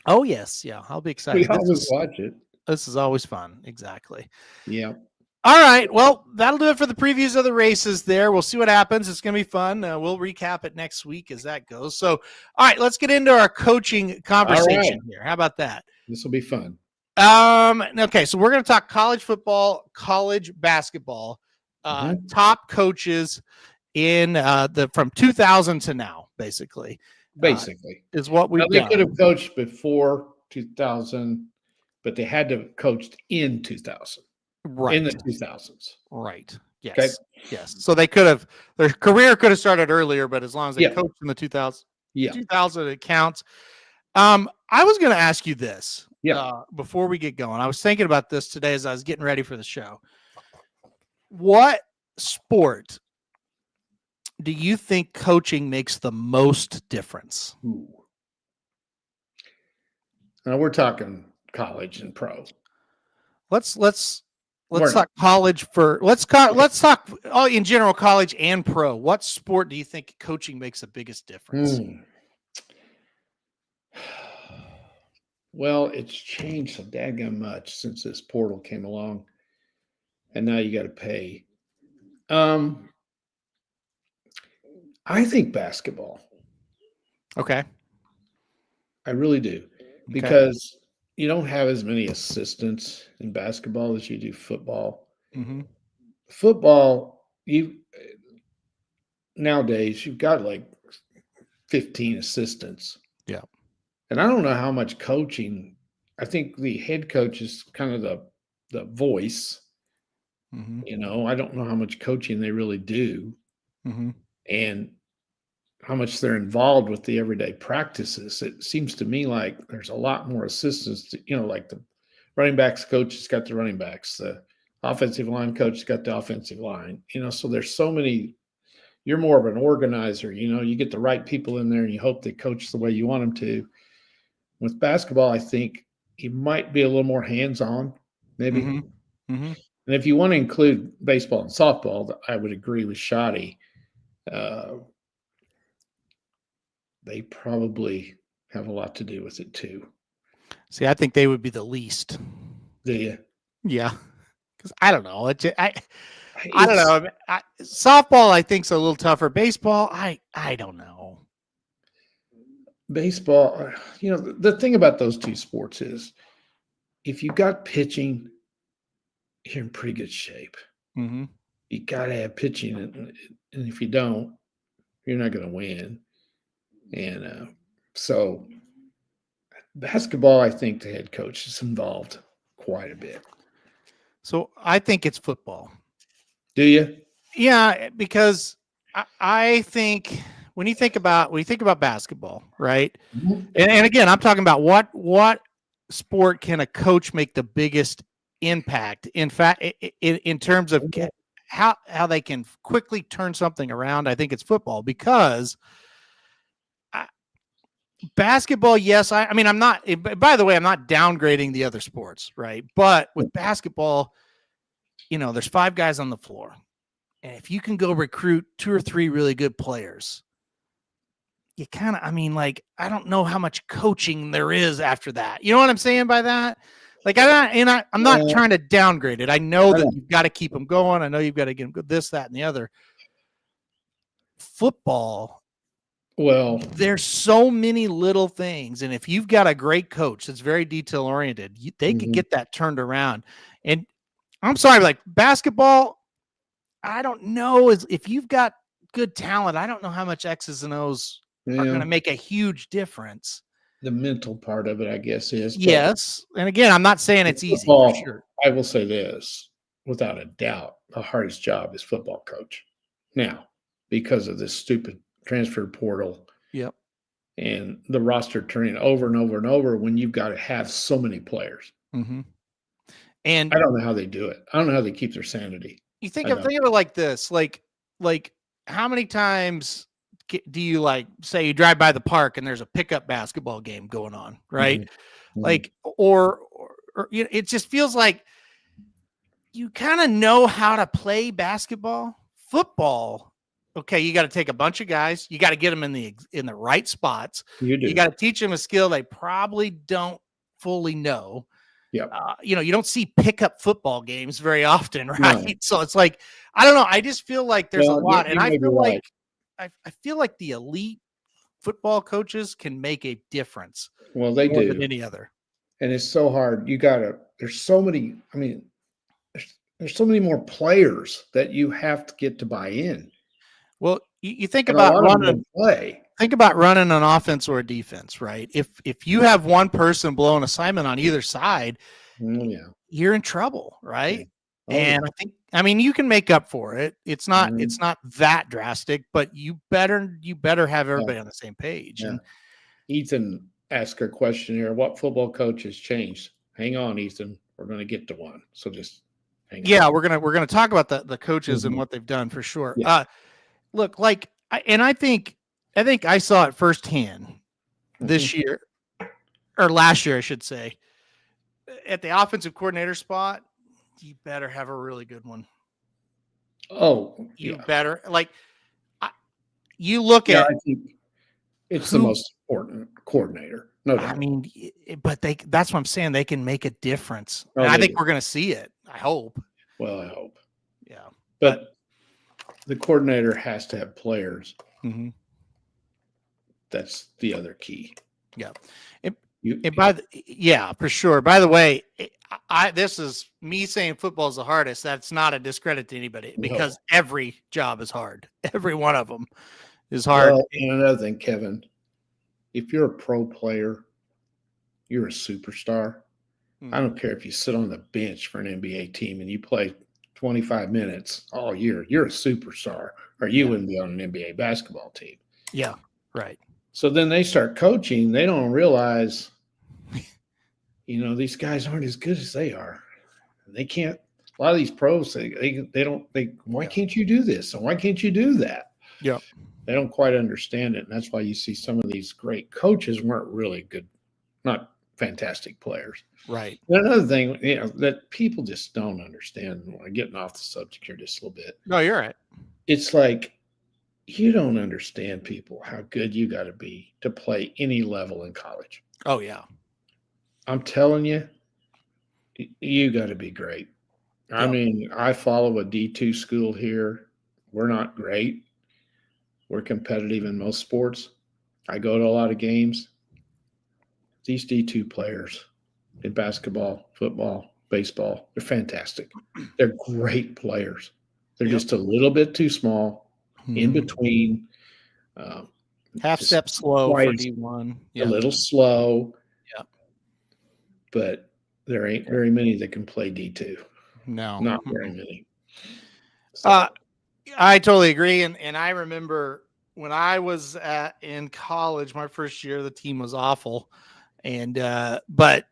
Oh yes. Yeah. I'll be excited. We always watch it. This is always fun. Exactly. Yeah. All right. Well, that'll do it for the previews of the races there. We'll see what happens. It's going to be fun. We'll recap it next week as that goes. So, all right, let's get into our coaching conversation here. How about that? This will be fun. Okay. So we're going to talk college football, college basketball, top coaches in from 2000 to now, basically. Is what we've done. They could have coached before 2000, but they had to have coached in 2000. Right. In the 2000s. Right. Yes. Okay. Yes. So they could have, their career could have started earlier, but as long as they coached in the 2000, 2000, it counts. I was going to ask you this before we get going. I was thinking about this today as I was getting ready for the show. What sport do you think coaching makes the most difference? Ooh. Now we're talking college and pro. Let's talk college for. Let's talk in general, college and pro. What sport do you think coaching makes the biggest difference? Well, it's changed so daggone much since this portal came along, and now you got to pay. I think basketball. Okay. I really do, because you don't have as many assistants in basketball as you do football. Mm-hmm. Football, nowadays you've got like 15 assistants. Yeah. And I don't know how much coaching. I think the head coach is kind of the voice. Mm-hmm. I don't know how much coaching they really do, and how much they're involved with the everyday practices. It seems to me like there's a lot more assistants to, like the running backs coach has got the running backs, the offensive line coach has got the offensive line, so there's so many. You're more of an organizer, you get the right people in there and you hope they coach the way you want them to. With basketball, I think you might be a little more hands-on, maybe. Mm-hmm. And if you want to include baseball and softball, I would agree with Shoddy. They probably have a lot to do with it too. See, I think they would be the least. Do you? Yeah. Because I don't know. I don't know. Softball, I think, is a little tougher. Baseball, I don't know. Baseball, the thing about those two sports is if you got pitching, you're in pretty good shape. Mm-hmm. You got to have pitching. And if you don't, you're not going to win. And so basketball, I think the head coach is involved quite a bit. So I think it's football. Do you? Yeah, because I think when you think about basketball, right? Mm-hmm. And again, I'm talking about what sport can a coach make the biggest impact. In fact, in terms of how they can quickly turn something around, I think it's football, because basketball, yes. I mean, I'm not, by the way, I'm not downgrading the other sports, right? But with basketball, there's 5 guys on the floor. And if you can go recruit 2 or 3 really good players, you kind of, I don't know how much coaching there is after that. You know what I'm saying by that? Like, I'm not trying to downgrade it. I know that you've got to keep them going. I know you've got to get them this, that, and the other. Football, well, there's so many little things. And if you've got a great coach that's very detail oriented, they can get that turned around. And I'm sorry, like basketball, I don't know if you've got good talent. I don't know how much X's and O's are going to make a huge difference. The mental part of it, I guess, is. Yes. And again, I'm not saying it's easy for sure. I will say this, without a doubt, the hardest job is football coach. Now, because of this stupid transfer portal. Yep. And the roster turning over and over and over when you've got to have so many players. Mm-hmm. And I don't know how they do it. I don't know how they keep their sanity. You think of it like this, like how many times do you say you drive by the park and there's a pickup basketball game going on, right? Mm-hmm. Like, or it just feels like you kind of know how to play basketball. Football, okay, you got to take a bunch of guys, you got to get them in the right spots. You got to teach them a skill they probably don't fully know. Yeah. You don't see pickup football games very often, right? No. So it's like, I don't know. I just feel like there's a lot, and I feel like I feel like the elite football coaches can make a difference. Well, they do than any other, and it's so hard. There's so many. I mean, there's so many more players that you have to get to buy in. Well, you think about running play. Think about running an offense or a defense, right? If you have one person blowing assignment on either side, you're in trouble, right? Yeah. And you can make up for it. It's not that drastic, but you better have everybody on the same page. Yeah. And Ethan asked a question here: what football coach has changed? Hang on, Ethan. We're going to get to one. So just hang on. Yeah, we're gonna talk about the coaches and what they've done for sure. Yeah. Look, I think I saw it firsthand this year, or last year, I should say. At the offensive coordinator spot, you better have a really good one. Oh, you better. You look at. I think it's the most important coordinator. No doubt. I mean, but that's what I'm saying. They can make a difference. And I think we're going to see it. I hope. Well, I hope. Yeah. But the coordinator has to have players. Mm-hmm. That's the other key. Yeah. For sure. By the way, this is me saying football is the hardest. That's not a discredit to anybody because every job is hard. Every one of them is hard. Well, and another thing, Kevin, if you're a pro player, you're a superstar. Mm-hmm. I don't care if you sit on the bench for an NBA team and you play 25 minutes all year, you're a superstar, or you wouldn't be on an NBA basketball team. Yeah, right. So then they start coaching. They don't realize, these guys aren't as good as they are. They can't. A lot of these pros, why can't you do this? And why can't you do that? Yeah. They don't quite understand it. And that's why you see some of these great coaches weren't really good, not fantastic players. Right. And another thing, that people just don't understand. Getting off the subject here just a little bit. No, you're right. It's like, you don't understand, people, how good you got to be to play any level in college. Oh, yeah. I'm telling you, you got to be great. Yep. I mean, I follow a D2 school here. We're not great. We're competitive in most sports. I go to a lot of games. These D2 players in basketball, football, baseball, they're fantastic. They're great players. They're just a little bit too small, in between. Half step slow for D1. A little slow. Yeah. But there ain't very many that can play D2. No. Not very many. So. I totally agree. And I remember when I was in college, my first year, the team was awful. And, but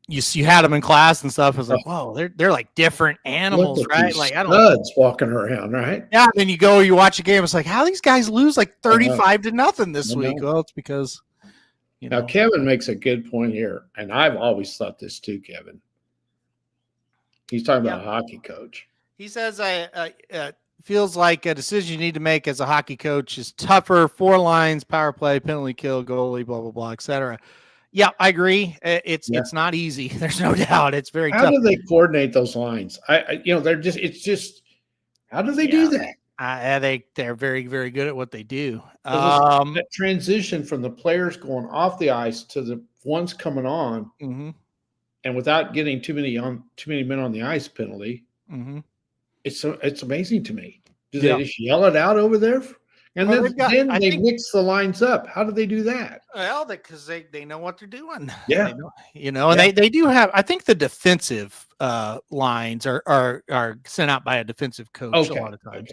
you had them in class and stuff. It was like, whoa, they're like different animals, Look at right? these Like I don't. studs walking around, right? Yeah. Then you watch a game. It's like, how these guys lose like I know. 35-0 this I week? know. Well, it's because Now, Kevin makes a good point here, and I've always thought this too, Kevin. He's talking about a hockey coach. He says, feels like a decision you need to make as a hockey coach is tougher. 4 lines, power play, penalty kill, goalie, blah, blah, blah, etc. Yeah, I agree. It's not easy. There's no doubt. It's very tough. How do they coordinate those lines? It's just, how do they do that? They're very, very good at what they do. That transition from the players going off the ice to the ones coming on, and without getting too many men on the ice penalty, it's amazing to me. Do they just yell it out over there? And then they mix the lines up. How do they do that? Well, because they know what they're doing. Yeah, and they do have. I think the defensive lines are sent out by a defensive coach a lot of times.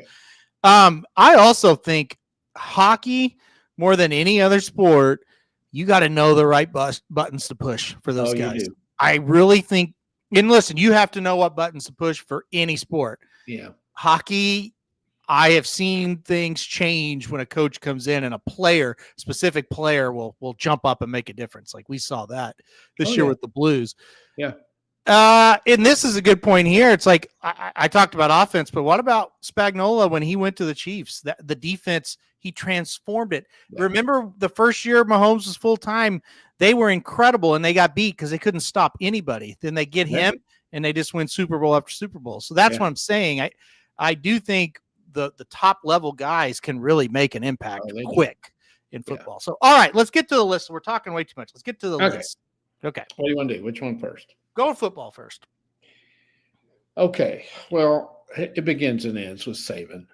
I also think hockey, more than any other sport, you got to know the right buttons to push for those guys. You do. I really think, and listen, you have to know what buttons to push for any sport. Yeah, hockey. I have seen things change when a coach comes in and a specific player will jump up and make a difference. Like we saw that this year with the Blues. Yeah. And this is a good point here. It's like I talked about offense, but what about Spagnuolo when he went to the Chiefs? The defense, he transformed it. Yeah. Remember the first year Mahomes was full time, they were incredible and they got beat because they couldn't stop anybody. Then they get him and they just win Super Bowl after Super Bowl. So that's what I'm saying. I do think the top level guys can really make an impact quick in football. So, all right, let's get to the list. We're talking way too much. Let's get to the list. Okay. What do you want to do? Which one first? Go with football first. Okay. Well, it begins and ends with Saban.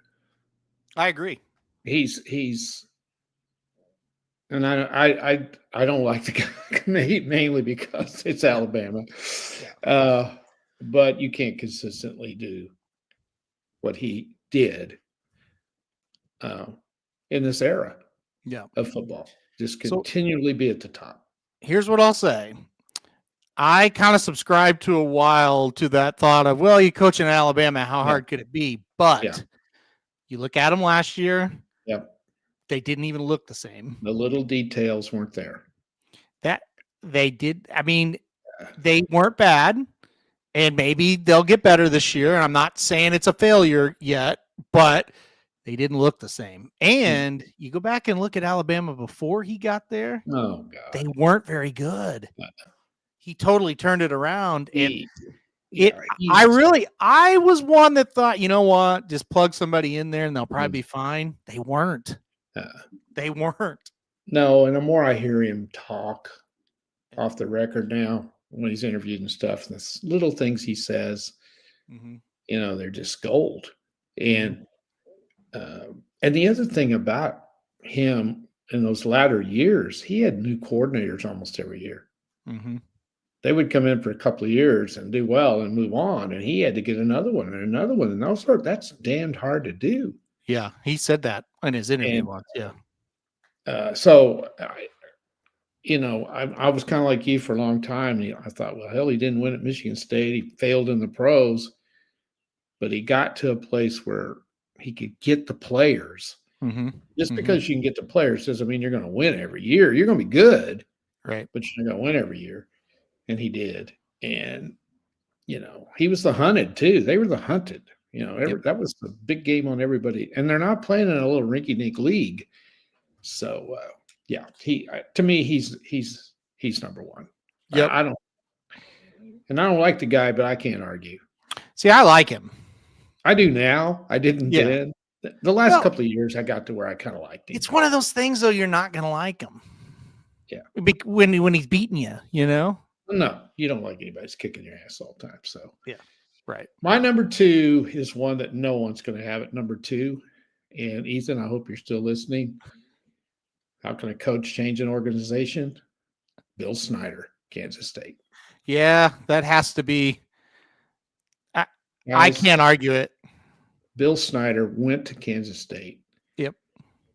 I agree. He's and I don't like the guy mainly because it's Alabama. Yeah. But you can't consistently do what he did in this era of football. Just continually be at the top. Here's what I'll say. I kind of subscribed to a while to that thought of, well, you coach in Alabama, how hard could it be? But you look at them last year, they didn't even look the same. The little details weren't there. That they did. I mean, they weren't bad. And maybe they'll get better this year. And I'm not saying it's a failure yet, but they didn't look the same. And you go back and look at Alabama before he got there. Oh, God. They weren't very good. He totally turned it around. And I was one that thought, you know what, just plug somebody in there and they'll probably be fine. They weren't. They weren't. No, and the more I hear him talk off the record now, when he's interviewed and stuff, the little things he says, they're just gold. And the other thing about him in those latter years, he had new coordinators almost every year. They would come in for a couple of years and do well and move on, and he had to get another one and another one, and that's damned hard to do. Yeah, he said that in his interview once. Yeah. I was kind of like you for a long time. I thought, well, hell, he didn't win at Michigan State. He failed in the pros, but he got to a place where he could get the players. Just because you can get the players doesn't mean you're going to win every year. You're going to be good, right? But you're not going to win every year. And he did. And, he was the hunted too. They were the hunted. That was the big game on everybody. And they're not playing in a little rinky-dink league. So, to me, he's number one. Yeah, I don't like the guy, but I can't argue. See, I like him. I do now. I didn't then. The last couple of years, I got to where I kind of liked him. It's one of those things, though. You're not going to like him. Yeah, when he's beating you, No, you don't like anybody's kicking your ass all the time. So right. My number 2 is one that no one's going to have at number 2. And Ethan, I hope you're still listening. How can a coach change an organization? Bill Snyder, Kansas State. Yeah, that has to be. I can't argue it. Bill Snyder went to Kansas State. Yep.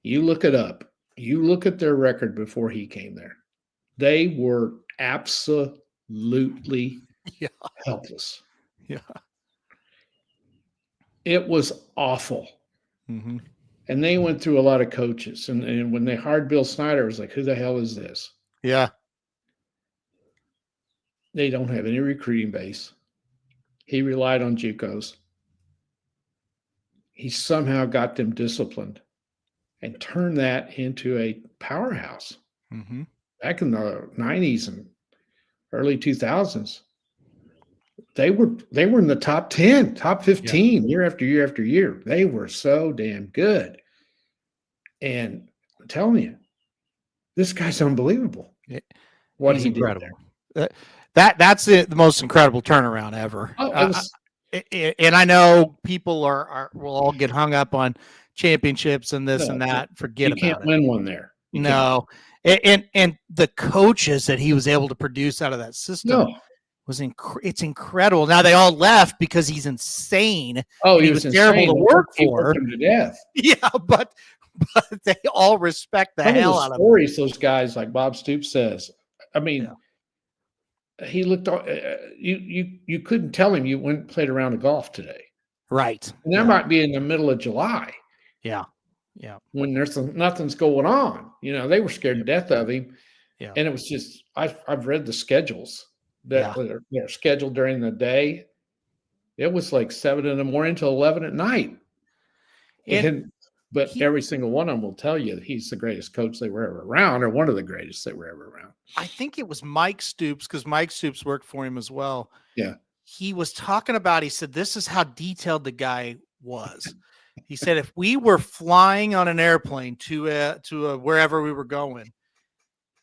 You look it up. You look at their record before he came there. They were absolutely Yeah. helpless. Yeah. It was awful. Mm-hmm. And they went through a lot of coaches. And when they hired Bill Snyder, it was like, who the hell is this? Yeah. They don't have any recruiting base. He relied on JUCOs. He somehow got them disciplined and turned that into a powerhouse. Mm-hmm. Back in the 90s and early 2000s, they were in the top 10, top 15 year after year after year. They were so damn good. And I'm telling you, this guy's unbelievable. What He's he did incredible. there. That's the most incredible turnaround ever. Oh, it was, And I know people will all get hung up on championships and this and that. Forget you about can't it. win one there. You No. And the coaches that he was able to produce out of that system was it's incredible. Now they all left because he's insane. Oh, he was insane. terrible to work He for. worked him to death. Yeah, but they all respect the hell out of him. Stories those guys like Bob Stoops says. I mean, he looked. You couldn't tell him you went and played a round of golf today, right? And that might be in the middle of July. Yeah. When there's nothing's going on, they were scared to death of him. Yeah. And it was just I've read the schedules that they're scheduled during the day. It was like 7 in the morning till 11 at night. But every single one of them will tell you that he's the greatest coach they were ever around, or one of the greatest they were ever around. I think it was Mike Stoops, because Mike Stoops worked for him as well. Yeah. He was talking about, he said, this is how detailed the guy was. He said, if we were flying on an airplane to wherever we were going,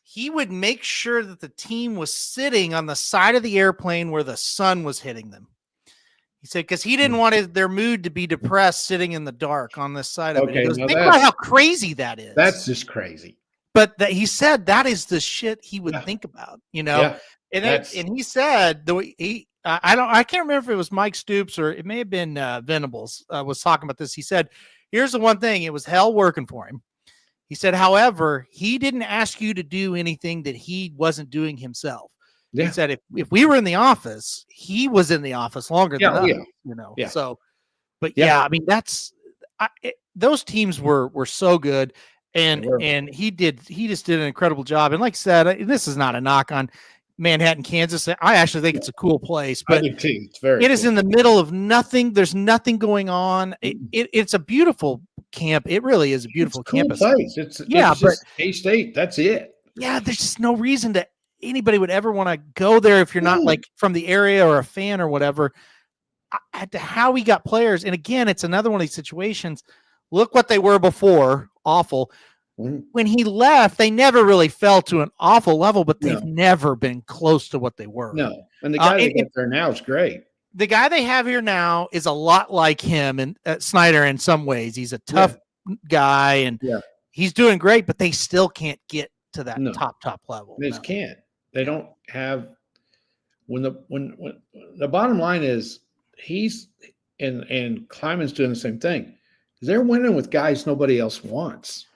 he would make sure that the team was sitting on the side of the airplane where the sun was hitting them. He said, because he didn't want their mood to be depressed sitting in the dark on this side of it. He goes, think about how crazy that is. That's just crazy. But he said that is the shit he would think about, Yeah, and he said the way I can't remember if it was Mike Stoops or it may have been Venables was talking about this. He said, here's the one thing, it was hell working for him. He said, however, he didn't ask you to do anything that he wasn't doing himself. Yeah. He said, if we were in the office, he was in the office longer than us, Yeah. So, but I mean, those teams were so good. And he just did an incredible job. And like I said, this is not a knock on Manhattan, Kansas. I actually think it's a cool place, but it's very is in the middle of nothing. There's nothing going on. It's a beautiful camp. It really is a beautiful campus. Place. It's but K-State. That's it. Yeah. There's just no reason that anybody would ever want to go there if you're not like from the area or a fan or whatever. How we got players. And again, it's another one of these situations. Look what they were before. Awful. When he left, they never really fell to an awful level, but they've never been close to what they were. No. And the guy they got there now is great. The guy they have here now is a lot like him and Snyder in some ways. He's a tough guy and he's doing great, but they still can't get to that top level. They just can't. They don't have when the bottom line is he's and Kleiman's doing the same thing. They're winning with guys nobody else wants.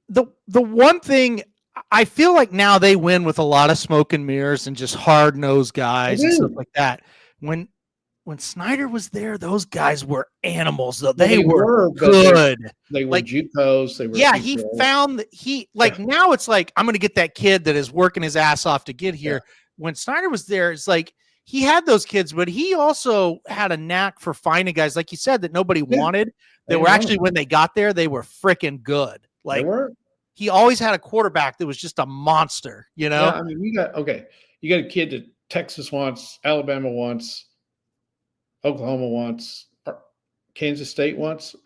The one thing I feel like now they win with a lot of smoke and mirrors and just hard-nosed guys and stuff like that. When Snyder was there, those guys were animals, though. They were good. They were JUCOs. They were he found that now it's like, I'm going to get that kid that is working his ass off to get here. Yeah. When Snyder was there, it's like he had those kids, but he also had a knack for finding guys, like you said, that nobody wanted. They were actually, when they got there, they were freaking good. Like he always had a quarterback that was just a monster, Yeah, I mean, you got a kid that Texas wants, Alabama wants, Oklahoma wants, Kansas State wants.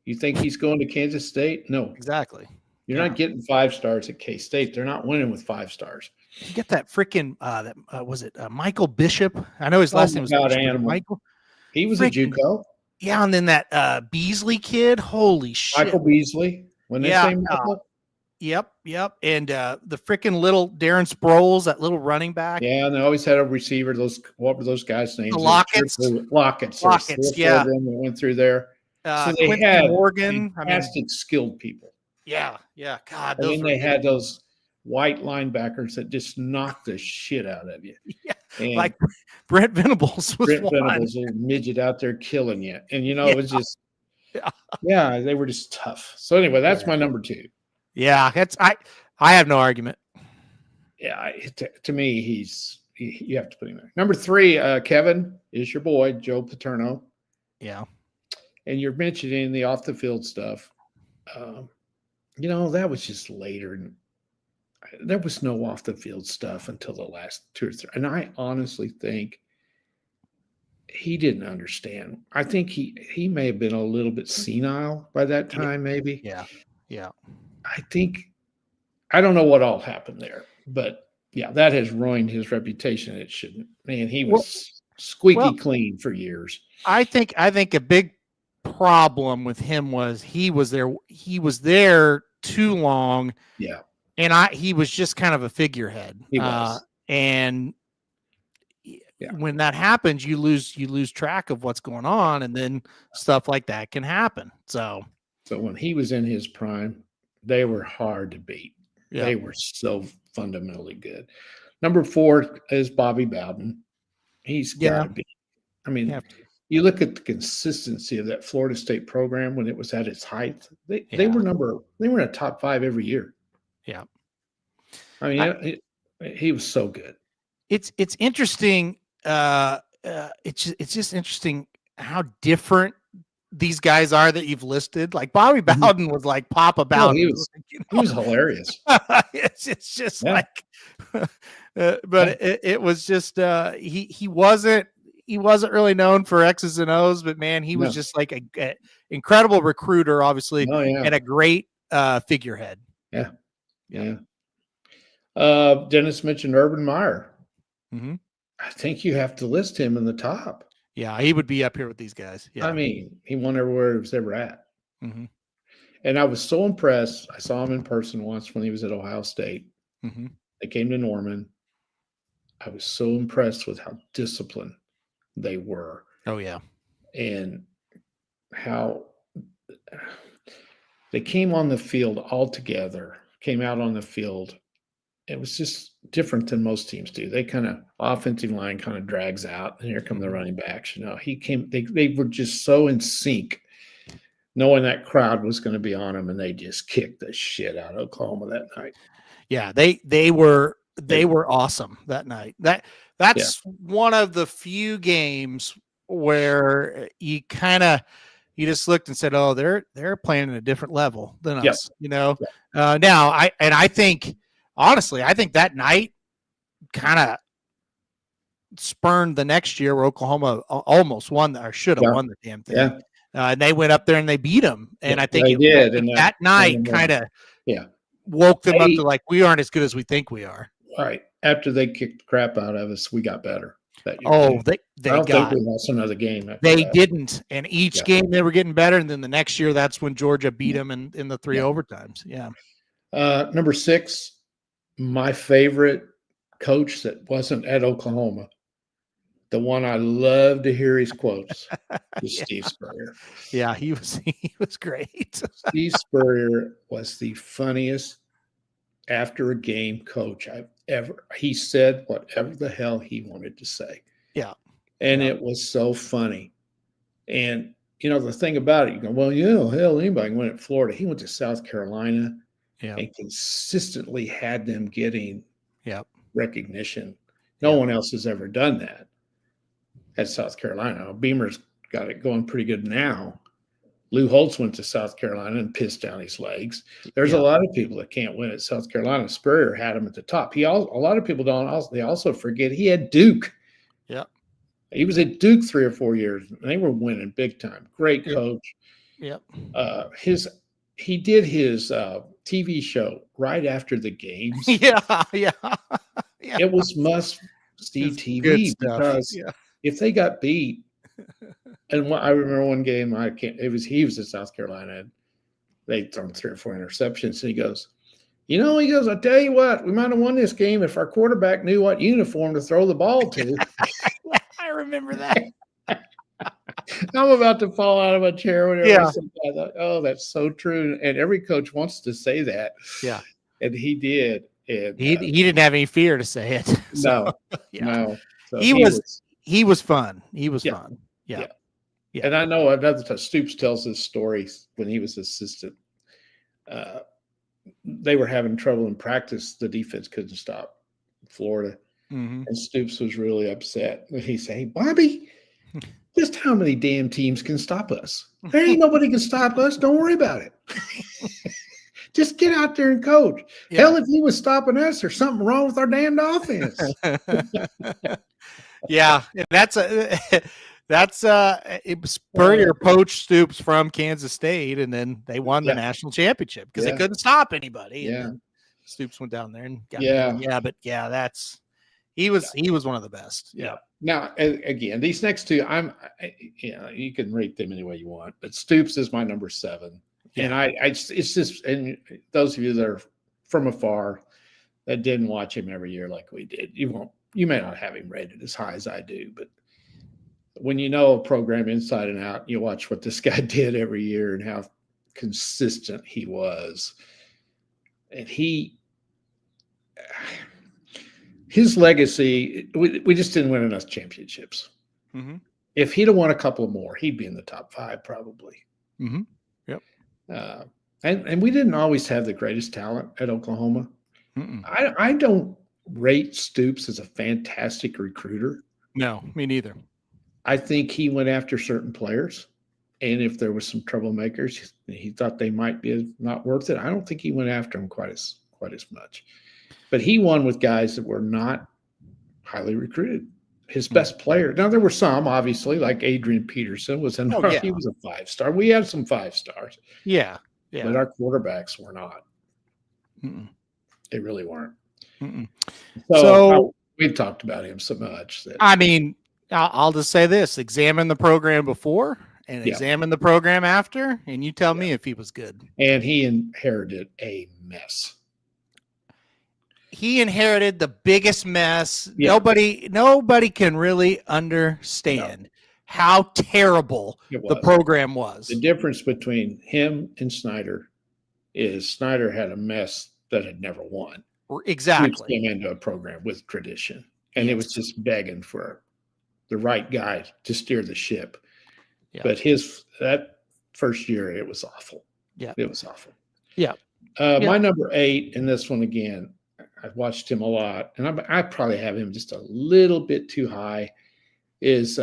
You think he's going to Kansas State? No. Exactly. You're not getting 5 stars at K-State. They're not winning with 5 stars. You get that freaking was it Michael Bishop? I know his last name was Bishop, Michael. He was a JUCO. Yeah, and then that Beasley kid. Holy shit. Michael Beasley. When they say Michael. Yep. And the freaking little Darren Sproles, that little running back. Yeah, and they always had a receiver. What were those guys' names? Lockets. Lockets, yeah. They went through there. So they had Morgan, fantastic skilled people. Yeah. God, they had those white linebackers that just knock the shit out of you. Yeah, And like Brent Venables was Brent one. Venables, little midget out there killing you. And, you know, Yeah, it was just, yeah, yeah, they were just tough. So anyway, that's yeah. my number 2. Yeah, I have no argument. Yeah, to me, you have to put him there. Number 3, Kevin, is your boy, Joe Paterno. Yeah. And you're mentioning the off the field stuff. You know, that was just later. And there was no off the field stuff until the last 2 or 3. And I honestly think he didn't understand. I think he may have been a little bit senile by that time, maybe. Yeah. Yeah. I think I don't know what all happened there, but yeah, that has ruined his reputation. It shouldn't. Man, he was squeaky well, clean for years. I think a big problem with him was he was there too long. Yeah. And he was just kind of a figurehead. He was. And when that happens, you lose track of what's going on, and then stuff like that can happen. So when he was in his prime, they were hard to beat. Yeah. They were so fundamentally good. Number 4 is Bobby Bowden. He's got to be. I mean, you look at the consistency of that Florida State program when it was at its height. They were in a top 5 every year. Yeah. I mean, he was so good. It's interesting. It's just interesting how different these guys are that you've listed. Like Bobby Bowden was like Papa Bowden. He was hilarious. It's just like, but it was just he wasn't really known for X's and O's, but man, he was just like a incredible recruiter, obviously, and a great figurehead. Yeah. Yeah. Dennis mentioned Urban Meyer. Mm-hmm. I think you have to list him in the top. Yeah, he would be up here with these guys. Yeah. I mean, he won everywhere he was ever at. Mm-hmm. And I was so impressed. I saw him in person once when he was at Ohio State. Mm-hmm. They came to Norman. I was so impressed with how disciplined they were. Oh, yeah. And how they came on the field all together, came out on the field. It was just different than most teams do. They kind of offensive line kind of drags out, and here come the running backs. You know, they were just so in sync, knowing that crowd was going to be on them, and they just kicked the shit out of Oklahoma that night. Yeah, they were awesome that night. That's one of the few games where you just looked and said, "Oh, they're playing at a different level than us." You know. Now I think. Honestly, I think that night kind of spurned the next year where Oklahoma almost won or should have won the damn thing. Yeah. And they went up there and they beat them. And I think they did. And that night kind of woke them up to like, we aren't as good as we think we are. Right. After they kicked the crap out of us, we got better. They I don't think we lost another game. They didn't. And each game they were getting better. And then the next year, that's when Georgia beat them in the 3 overtimes. Yeah. Number 6. My favorite coach that wasn't at Oklahoma, the one I love to hear his quotes, is Steve Spurrier. Yeah, he was great. Steve Spurrier was the funniest after a game coach I've ever. He said whatever the hell he wanted to say. Yeah. And it was so funny. And, you know, the thing about it, you go, well, hell, anybody went at Florida. He went to South Carolina. And consistently had them getting recognition. No one else has ever done that at South Carolina. Beamer's got it going pretty good now. Lou Holtz went to South Carolina and pissed down his legs. There's a lot of people that can't win at South Carolina. Spurrier had him at the top. A lot of people they also forget he had Duke. Yeah. He was at Duke 3 or 4 years. And they were winning big time. Great coach. Yep. He did his TV show right after the games. Yeah. It was must-see TV because if they got beat, and I remember one game he was at South Carolina. And they'd thrown 3 or 4 interceptions, and he goes, I tell you what, we might have won this game if our quarterback knew what uniform to throw the ball to. I remember that. I'm about to fall out of my chair whenever I said that. I thought, oh, that's so true. And every coach wants to say that. Yeah. And he did. And He didn't have any fear to say it. So, no, yeah. no. So He was fun. He was Yeah. fun. Yeah. Yeah. Yeah. And I know another time Stoops tells this story when he was assistant. They were having trouble in practice. The defense couldn't stop Florida. Mhm. And Stoops was really upset. And he said, "Hey, Bobby, just how many damn teams can stop us? There ain't nobody can stop us. Don't worry about it. Just get out there and coach. Yeah. Hell, if he was stopping us, there's something wrong with our damned offense." Yeah, and it was Spurrier poached Stoops from Kansas State, and then they won the Yeah. national championship because they Yeah. couldn't stop anybody. Yeah. And then Stoops went down there and got Yeah. yeah, but yeah, he was one of the best. Yeah. Now, again, these next two, you can rate them any way you want, but Stoops is my number 7. And it's just, and those of you that are from afar that didn't watch him every year like we did, you may not have him rated as high as I do, but when you know a program inside and out, you watch what this guy did every year and how consistent he was. And his legacy, we just didn't win enough championships. Mm-hmm. If he'd have won a couple more, he'd be in the top 5 probably. Mm-hmm. Yep. And we didn't always have the greatest talent at Oklahoma. Mm-mm. I don't rate Stoops as a fantastic recruiter. No, me neither. I think he went after certain players, and if there was some troublemakers, he thought they might be not worth it. I don't think he went after them quite as much. But he won with guys that were not highly recruited. His best player. Now there were some, obviously, like Adrian Peterson was in. He was a 5-star. We had some 5-stars. Yeah. But our quarterbacks were not. Mm-mm. They really weren't. Mm-mm. So we've talked about him so much that I mean, I'll just say this: examine the program before and examine the program after, and you tell me if he was good. And he inherited a mess. He inherited the biggest mess. Yeah. Nobody can really understand how terrible the program was. The difference between him and Snyder is Snyder had a mess that had never won. Exactly. He came into a program with tradition, and it was just begging for the right guy to steer the ship. Yeah. But that first year, it was awful. Yeah. It was awful. Yeah. My number 8, and this one again, I've watched him a lot, and I probably have him just a little bit too high, is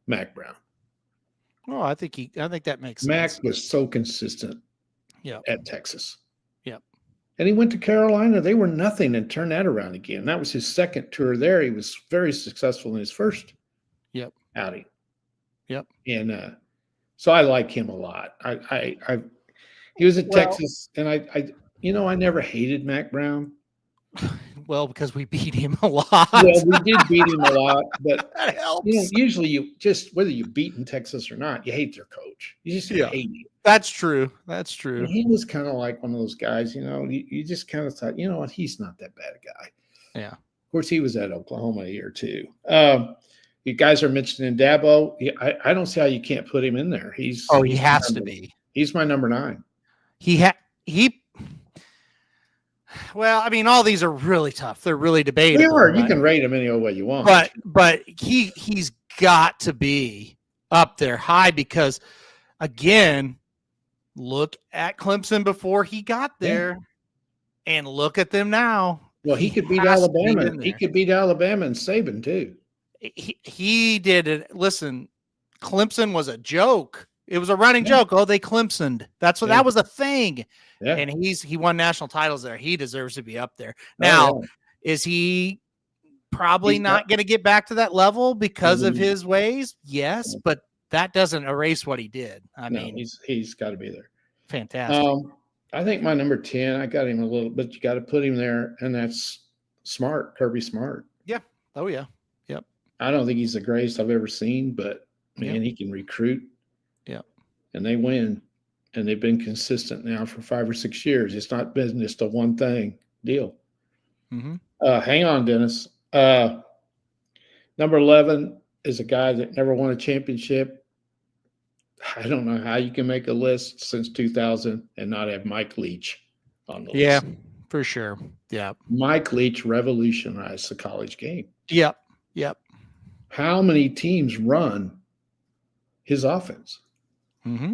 Mack Brown. Oh, I think that makes sense. Mack was so consistent at Texas. Yep. And he went to Carolina. They were nothing and turned that around again. That was his second tour there. He was very successful in his first outing. Yep. And so I like him a lot. He was at Texas, and I never hated Mack Brown. Well, because we beat him a lot. Well, we did beat him a lot, but that helps. Usually you just, whether you beat in Texas or not, you hate their coach. You just hate him. That's true. That's true. And he was kind of like one of those guys, you just kind of thought, what, he's not that bad a guy. Yeah. Of course, he was at Oklahoma a year too. You guys are mentioning Dabo. I don't see how you can't put him in there. He has to be. He's my number 9. Well, I mean, all these are really tough. They're really debatable. They are. Right? You can rate them any way you want. But he's got to be up there high because, again, look at Clemson before he got there, and look at them now. Well, he could beat Alabama. He could beat Alabama and Saban too. He did it. Listen, Clemson was a joke. It was a running joke. Oh, they Clemsoned. That was a thing. Yeah. And he won national titles there. He deserves to be up there. Now, is he probably not going to get back to that level because of his ways? Yes, but that doesn't erase what he did. I mean, he's got to be there. Fantastic. I think my number 10, I got him a little, but you got to put him there, and that's Smart, Kirby Smart. Yeah. Oh, yeah. Yep. I don't think he's the greatest I've ever seen, but man, he can recruit. And they win, and they've been consistent now for 5 or 6 years. It's not been just a one-thing deal. Mm-hmm. Hang on, Dennis. Number 11 is a guy that never won a championship. I don't know how you can make a list since 2000 and not have Mike Leach on the list. Yeah, For sure. Yeah. Mike Leach revolutionized the college game. Yep. Yep. How many teams run his offense? Mm-hmm.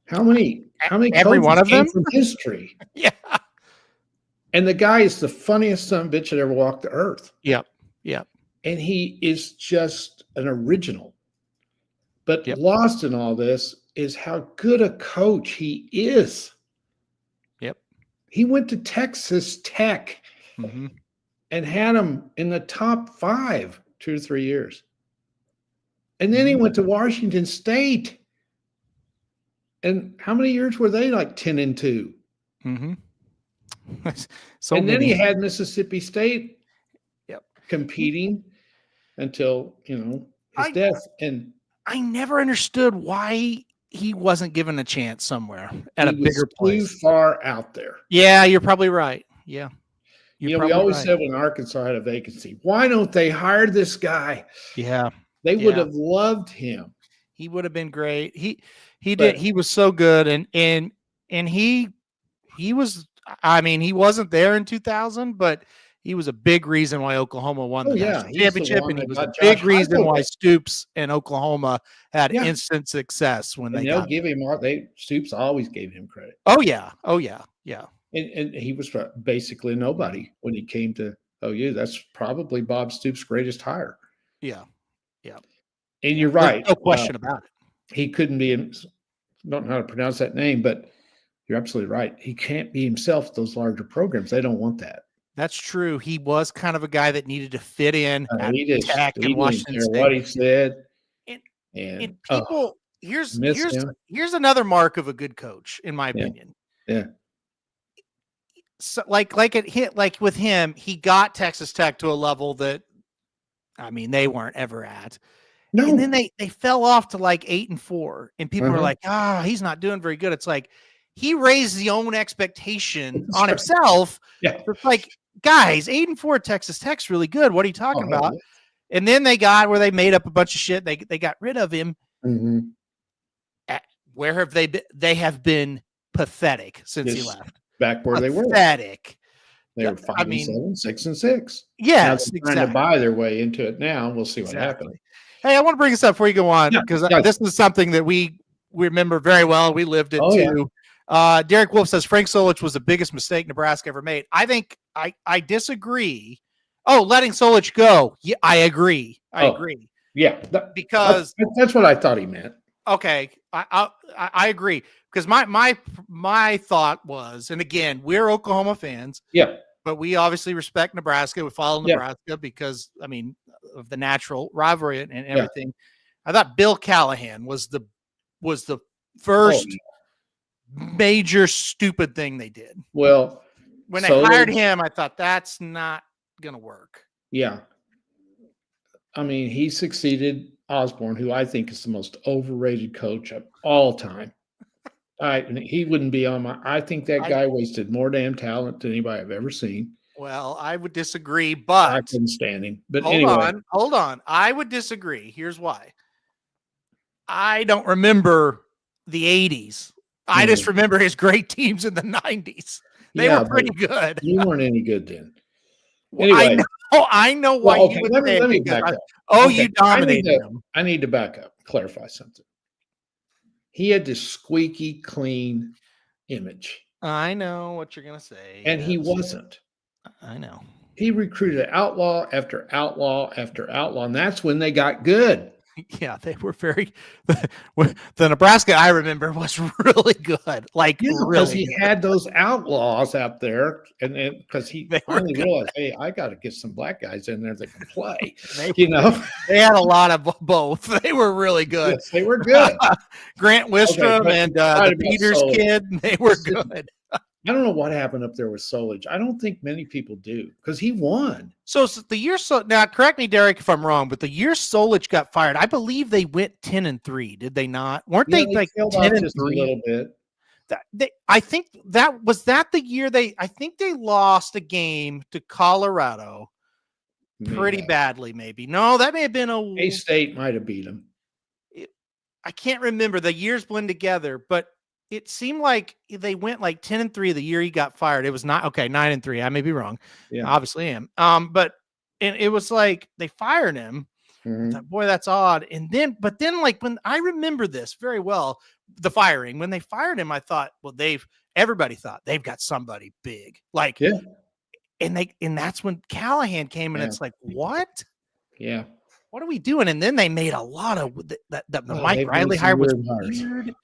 How many Every one coaches of came them? from history? Yeah. And the guy is the funniest son of a bitch that ever walked the earth. Yep. Yep. And he is just an original. But Yep. lost in all this is how good a coach he is. Yep. He went to Texas Tech Mm-hmm. and had him in the top 5 2 or 3 years. And then he went to Washington State. And how many years were they? Like 10-2. Mm-hmm. And then many. he had Mississippi State Yep. competing until, his I- death. And I never understood why he wasn't given a chance somewhere at a he was bigger too place. far out there. Yeah, you're probably right. Yeah. We always said when Arkansas had a vacancy, why don't they hire this guy? Yeah. They would have loved him. He would have been great. He was so good, and he was. I mean, he wasn't there in 2000, but he was a big reason why Oklahoma won the national championship, and he was a big reason why Stoops and Oklahoma had instant success when they got. Give him Stoops always gave him credit. Oh yeah, yeah. And he was basically nobody when he came to OU. That's probably Bob Stoops' greatest hire. Yeah. And you're right. There's no question about it. He couldn't be, don't know how to pronounce that name, but you're absolutely right. He can't be himself. Those larger programs, they don't want that. That's true. He was kind of a guy that needed to fit in at Tech and Washington State. What he said. And people, here's another mark of a good coach, in my opinion. Yeah. So like with him, he got Texas Tech to a level that, I mean, they weren't ever at. No. And then they fell off to like 8-4, and people were like, he's not doing very good. It's like he raised the own expectation on himself. Yeah. It's like, guys, 8-4 Texas Tech's really good. What are you talking about? And then they got where they made up a bunch of shit. They got rid of him. Mm-hmm. Where have they been? They have been pathetic since he left. Back where they were. Pathetic. They were 5-7, 6-6. Yes, now they're trying to buy their way into it now. We'll see what happens. Hey, I want to bring this up before you go on, because this is something that we remember very well. We lived it too. Yeah. Derek Wolf says Frank Solich was the biggest mistake Nebraska ever made. I think I disagree. Oh, letting Solich go. Yeah, I agree. I agree. Yeah, because that's what I thought he meant. Okay, I agree, because my thought was, and again, we're Oklahoma fans. Yeah. But we obviously respect Nebraska. We follow Nebraska because, I mean, of the natural rivalry and everything. I thought Bill Callahan was the first major stupid thing they did. Well, when they hired him, I thought that's not going to work. Yeah. I mean, he succeeded Osborne, who I think is the most overrated coach of all time. He wouldn't be on my. I think that guy wasted more damn talent than anybody I've ever seen. Well, I would disagree, but I couldn't stand him. But hold on. I would disagree. Here's why. I don't remember the 80s. I just remember his great teams in the 90s. They were pretty good. You weren't any good then. Anyway, I know why you would say. Let me back up. You dominated them. I need to back up, clarify something. He had this squeaky clean image. I know what you're going to say. And he wasn't. I know. He recruited outlaw after outlaw after outlaw, and that's when they got good. Yeah, they were very. The Nebraska I remember was really good. Like, really, he had those outlaws out there, and because he finally realized, hey, I got to get some black guys in there that can play. They had a lot of both. They were really good. Yes, they were good. Grant Wistrom and the Peters kid, they were good. I don't know what happened up there with Solich. I don't think many people do, because he won. So the year now, correct me, Derek, if I'm wrong, but the year Solich got fired, I believe they went 10-3. Did they not? Weren't they like 10-3? A little bit. I think that was the year I think they lost a game to Colorado pretty badly. Maybe that may have been A-State might have beat them. I can't remember. The years blend together, but it seemed like they went like 10-3 the year he got fired. It was not okay, 9-3. I may be wrong. Yeah. Obviously am. But and it was like they fired him. I thought, boy, that's odd. But then like when I remember this very well, the firing, when they fired him, I thought, well, everybody thought they've got somebody big. Like, Yeah. and that's when Callahan came and it's like, what? Yeah. What are we doing? And then they made a lot of the Mike they've made Riley some hire was weird hires. weird.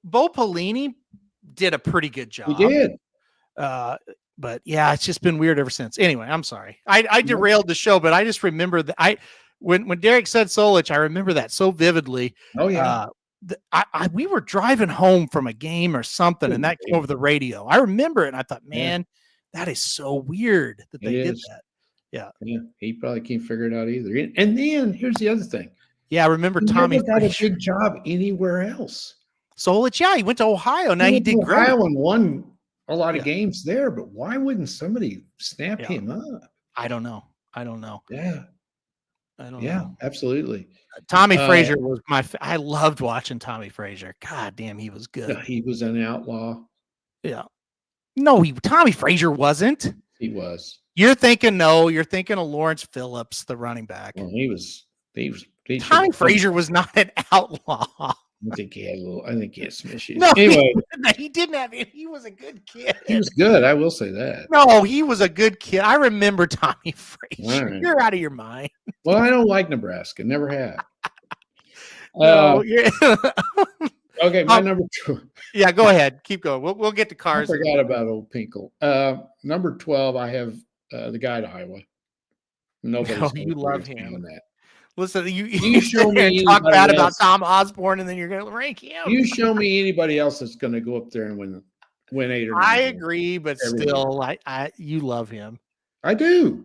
Bo Pelini did a pretty good job. He did. But yeah, it's just been weird ever since. Anyway, I'm sorry. I derailed the show, but I just remember that when Derek said Solich, I remember that so vividly. Oh yeah. We were driving home from a game or something, and that came over the radio. I remember it, and I thought, man, that is so weird that they did that. Yeah. Yeah. He probably can't figure it out either. And then here's the other thing. Yeah, I remember Tommy never got a big job anywhere else. Solich, yeah, he went to Ohio. Now he did great. Ohio and won a lot of games there, but why wouldn't somebody snap him up? I don't know. Yeah. I don't know. Yeah, absolutely. Tommy Frazier was I loved watching Tommy Frazier. God damn, he was good. He was an outlaw. Yeah. No, Tommy Frazier wasn't. He was. You're thinking of Lawrence Phillips, the running back. Well, he was Tommy Frazier was not an outlaw. I think he had some issues. No, anyway, he didn't have it. He was a good kid. He was good. I will say that. No, he was a good kid. I remember Tommy Frazier. Right. You're out of your mind. Well, I don't like Nebraska. Never have. Okay, my number 2. Yeah, go ahead. Keep going. We'll get to cars. I forgot about old Pinkle. Number 12, I have the guy at Iowa. You love him. That. Listen, you show me talk bad about Tom Osborne, and then you're going to rank him. You show me anybody else that's going to go up there and win 8 or 9. I agree, but still, you love him. I do.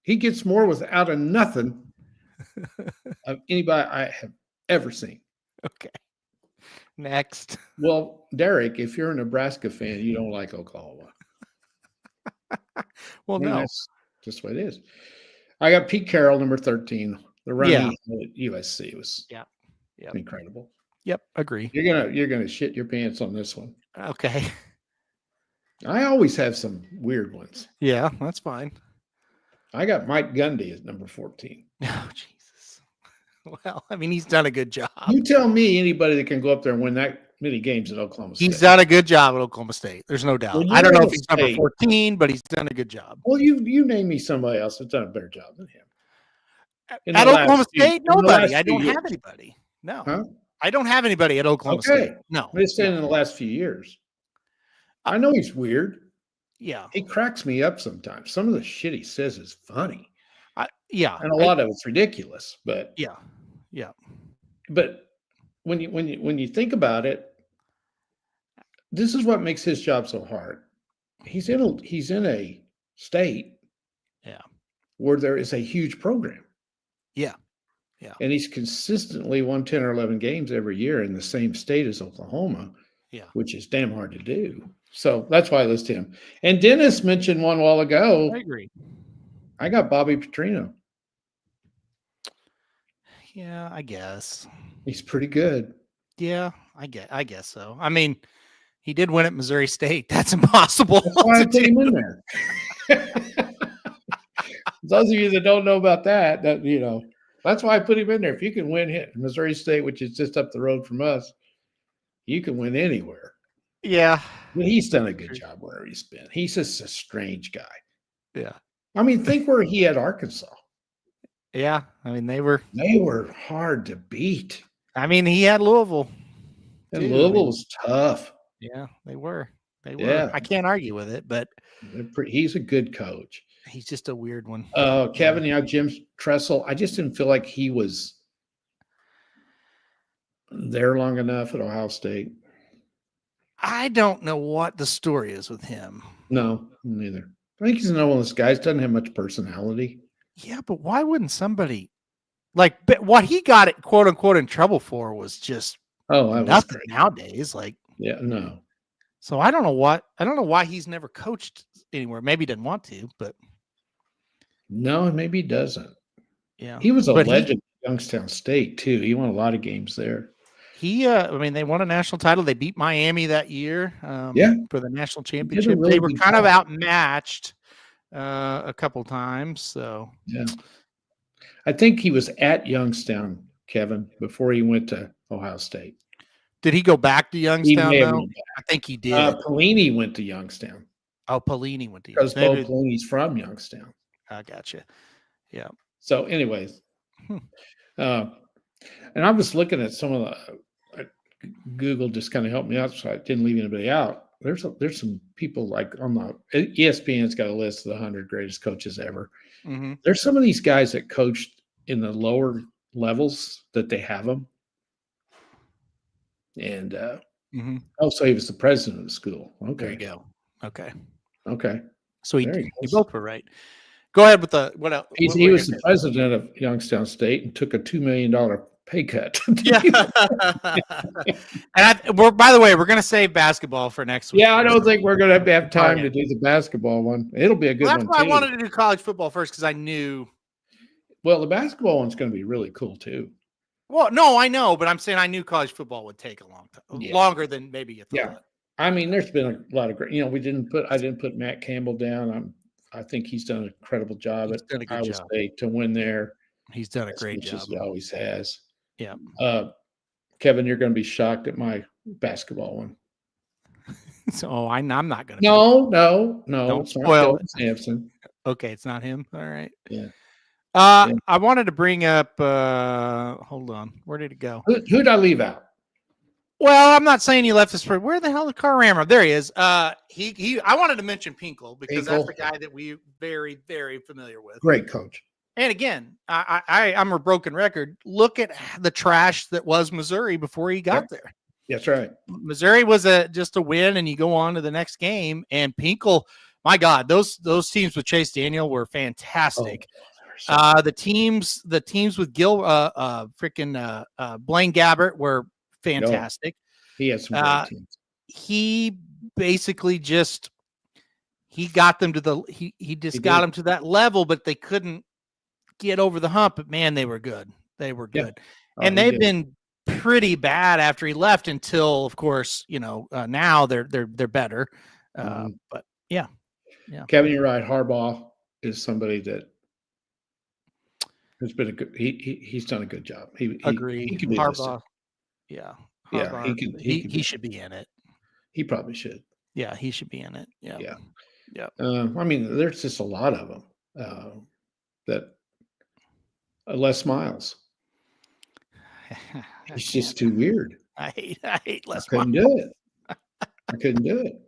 He gets more without a nothing of anybody I have ever seen. Okay. Next. Well, Derek, if you're a Nebraska fan, you don't like Oklahoma. Well, no. That's just what it is. I got Pete Carroll, number 13. The run he had at USC was incredible. Yep, agree. You're gonna shit your pants on this one. Okay. I always have some weird ones. Yeah, that's fine. I got Mike Gundy as number 14. Oh, Jesus. Well, I mean, he's done a good job. You tell me anybody that can go up there and win that many games at Oklahoma State. He's done a good job at Oklahoma State. There's no doubt. I don't know if he's number 14, but he's done a good job. Well, you name me somebody else that's done a better job than him. At Oklahoma State, nobody. I don't have anybody. No. Huh? I don't have anybody at Oklahoma State. No. I'm just saying in the last few years. I know he's weird. Yeah. He cracks me up sometimes. Some of the shit he says is funny. Yeah. And a lot of it's ridiculous, but yeah. Yeah. But when you think about it, this is what makes his job so hard. He's in a state where there is a huge program. Yeah. Yeah. And he's consistently won 10 or 11 games every year in the same state as Oklahoma. Yeah. Which is damn hard to do. So that's why I list him. And Dennis mentioned one while ago. I agree. I got Bobby Petrino. Yeah, I guess. He's pretty good. Yeah, I guess so. I mean, he did win at Missouri State. That's impossible. That's why I put him in there. Those of you that don't know about that, that's why I put him in there. If you can win at Missouri State, which is just up the road from us, you can win anywhere. Yeah. But he's done a good job wherever he's been. He's just a strange guy. Yeah. I mean, think where he had Arkansas. Yeah. I mean, they were hard to beat. I mean, he had Louisville. And Louisville was tough. Yeah, they were. Yeah. I can't argue with it, but he's a good coach. He's just a weird one. Kevin, Jim Tressel. I just didn't feel like he was there long enough at Ohio State. I don't know what the story is with him. No, neither. I think he's another one of those guys, doesn't have much personality. Yeah, but why wouldn't somebody what he got it, quote unquote, in trouble for was just nothing nowadays. No. So I don't know why he's never coached anywhere. Maybe he didn't want to, but no, maybe he doesn't. Yeah. He was a legend at Youngstown State too. He won a lot of games there. I mean, they won a national title. They beat Miami that year for the national championship. really They were good kind of job. outmatched a couple times. So Yeah. I think he was at Youngstown, Kevin, before he went to Ohio State. did he go back to He Youngstown may have though? went back. I think he did. Pelini went to Youngstown Oh, Pelini went to because Bo Youngstown. Pelini's from Youngstown. I gotcha. Yeah. So, anyways, Hmm. and I was looking at some of the Google just kind of helped me out, so I didn't leave anybody out. There's some people like on the ESPN's got a list of the 100 greatest coaches ever. Mm-hmm. There's some of these guys that coached in the lower levels that they have them, and Mm-hmm. also he was the president of the school. Okay, There you go. Okay. Okay, So there he you goes. both were right. Go ahead with the what else? He was the president of Youngstown State and took a $2 million pay cut. Yeah. And by the way, we're going to save basketball for next week. Yeah, I don't think we're going to have time yeah. to do the basketball one. It'll be a good Well, one that's why too. I wanted to do college football first because I knew. Well, the basketball one's going to be really cool too. Well, no, I know, but I'm saying I knew college football would take a long time, longer than maybe you thought. Yeah, I mean, there's been a lot of great. I didn't put Matt Campbell down. I think he's done an incredible job at Iowa State to win there. He's done a great job. He always has. Yeah. Kevin, you're going to be shocked at my basketball one. So I'm not going to. No. Don't spoil it. Sampson. Okay, it's not him. All right. Yeah. I wanted to bring up. Hold on. Where did it go? Who'd I leave out? Well, I'm not saying you left this for. Where the hell the car rammer? There he is. I wanted to mention Pinkle because that's the guy that we very, very familiar with. Great coach. And again, I'm a broken record. Look at the trash that was Missouri before he got there. That's right. Missouri was just a win, and you go on to the next game. And Pinkle, my God, those teams with Chase Daniel were fantastic. The teams with Gil, Blaine Gabbert were fantastic. He had some great teams. He basically he got them to got them to that level, but they couldn't get over the hump. But man, they were good. They were good. Yeah. And they've been pretty bad after he left until, of course, now they're better. But yeah. Kevin, you're right. Harbaugh is somebody that has been a good. He's done a good job. Agree. He could be Harbaugh. Yeah. Harbaugh, he should be in it. He probably should. Yeah, he should be in it. Yeah. Yeah. I mean, there's just a lot of them that Les Miles. He's just too weird. I hate Les Miles. I couldn't do it.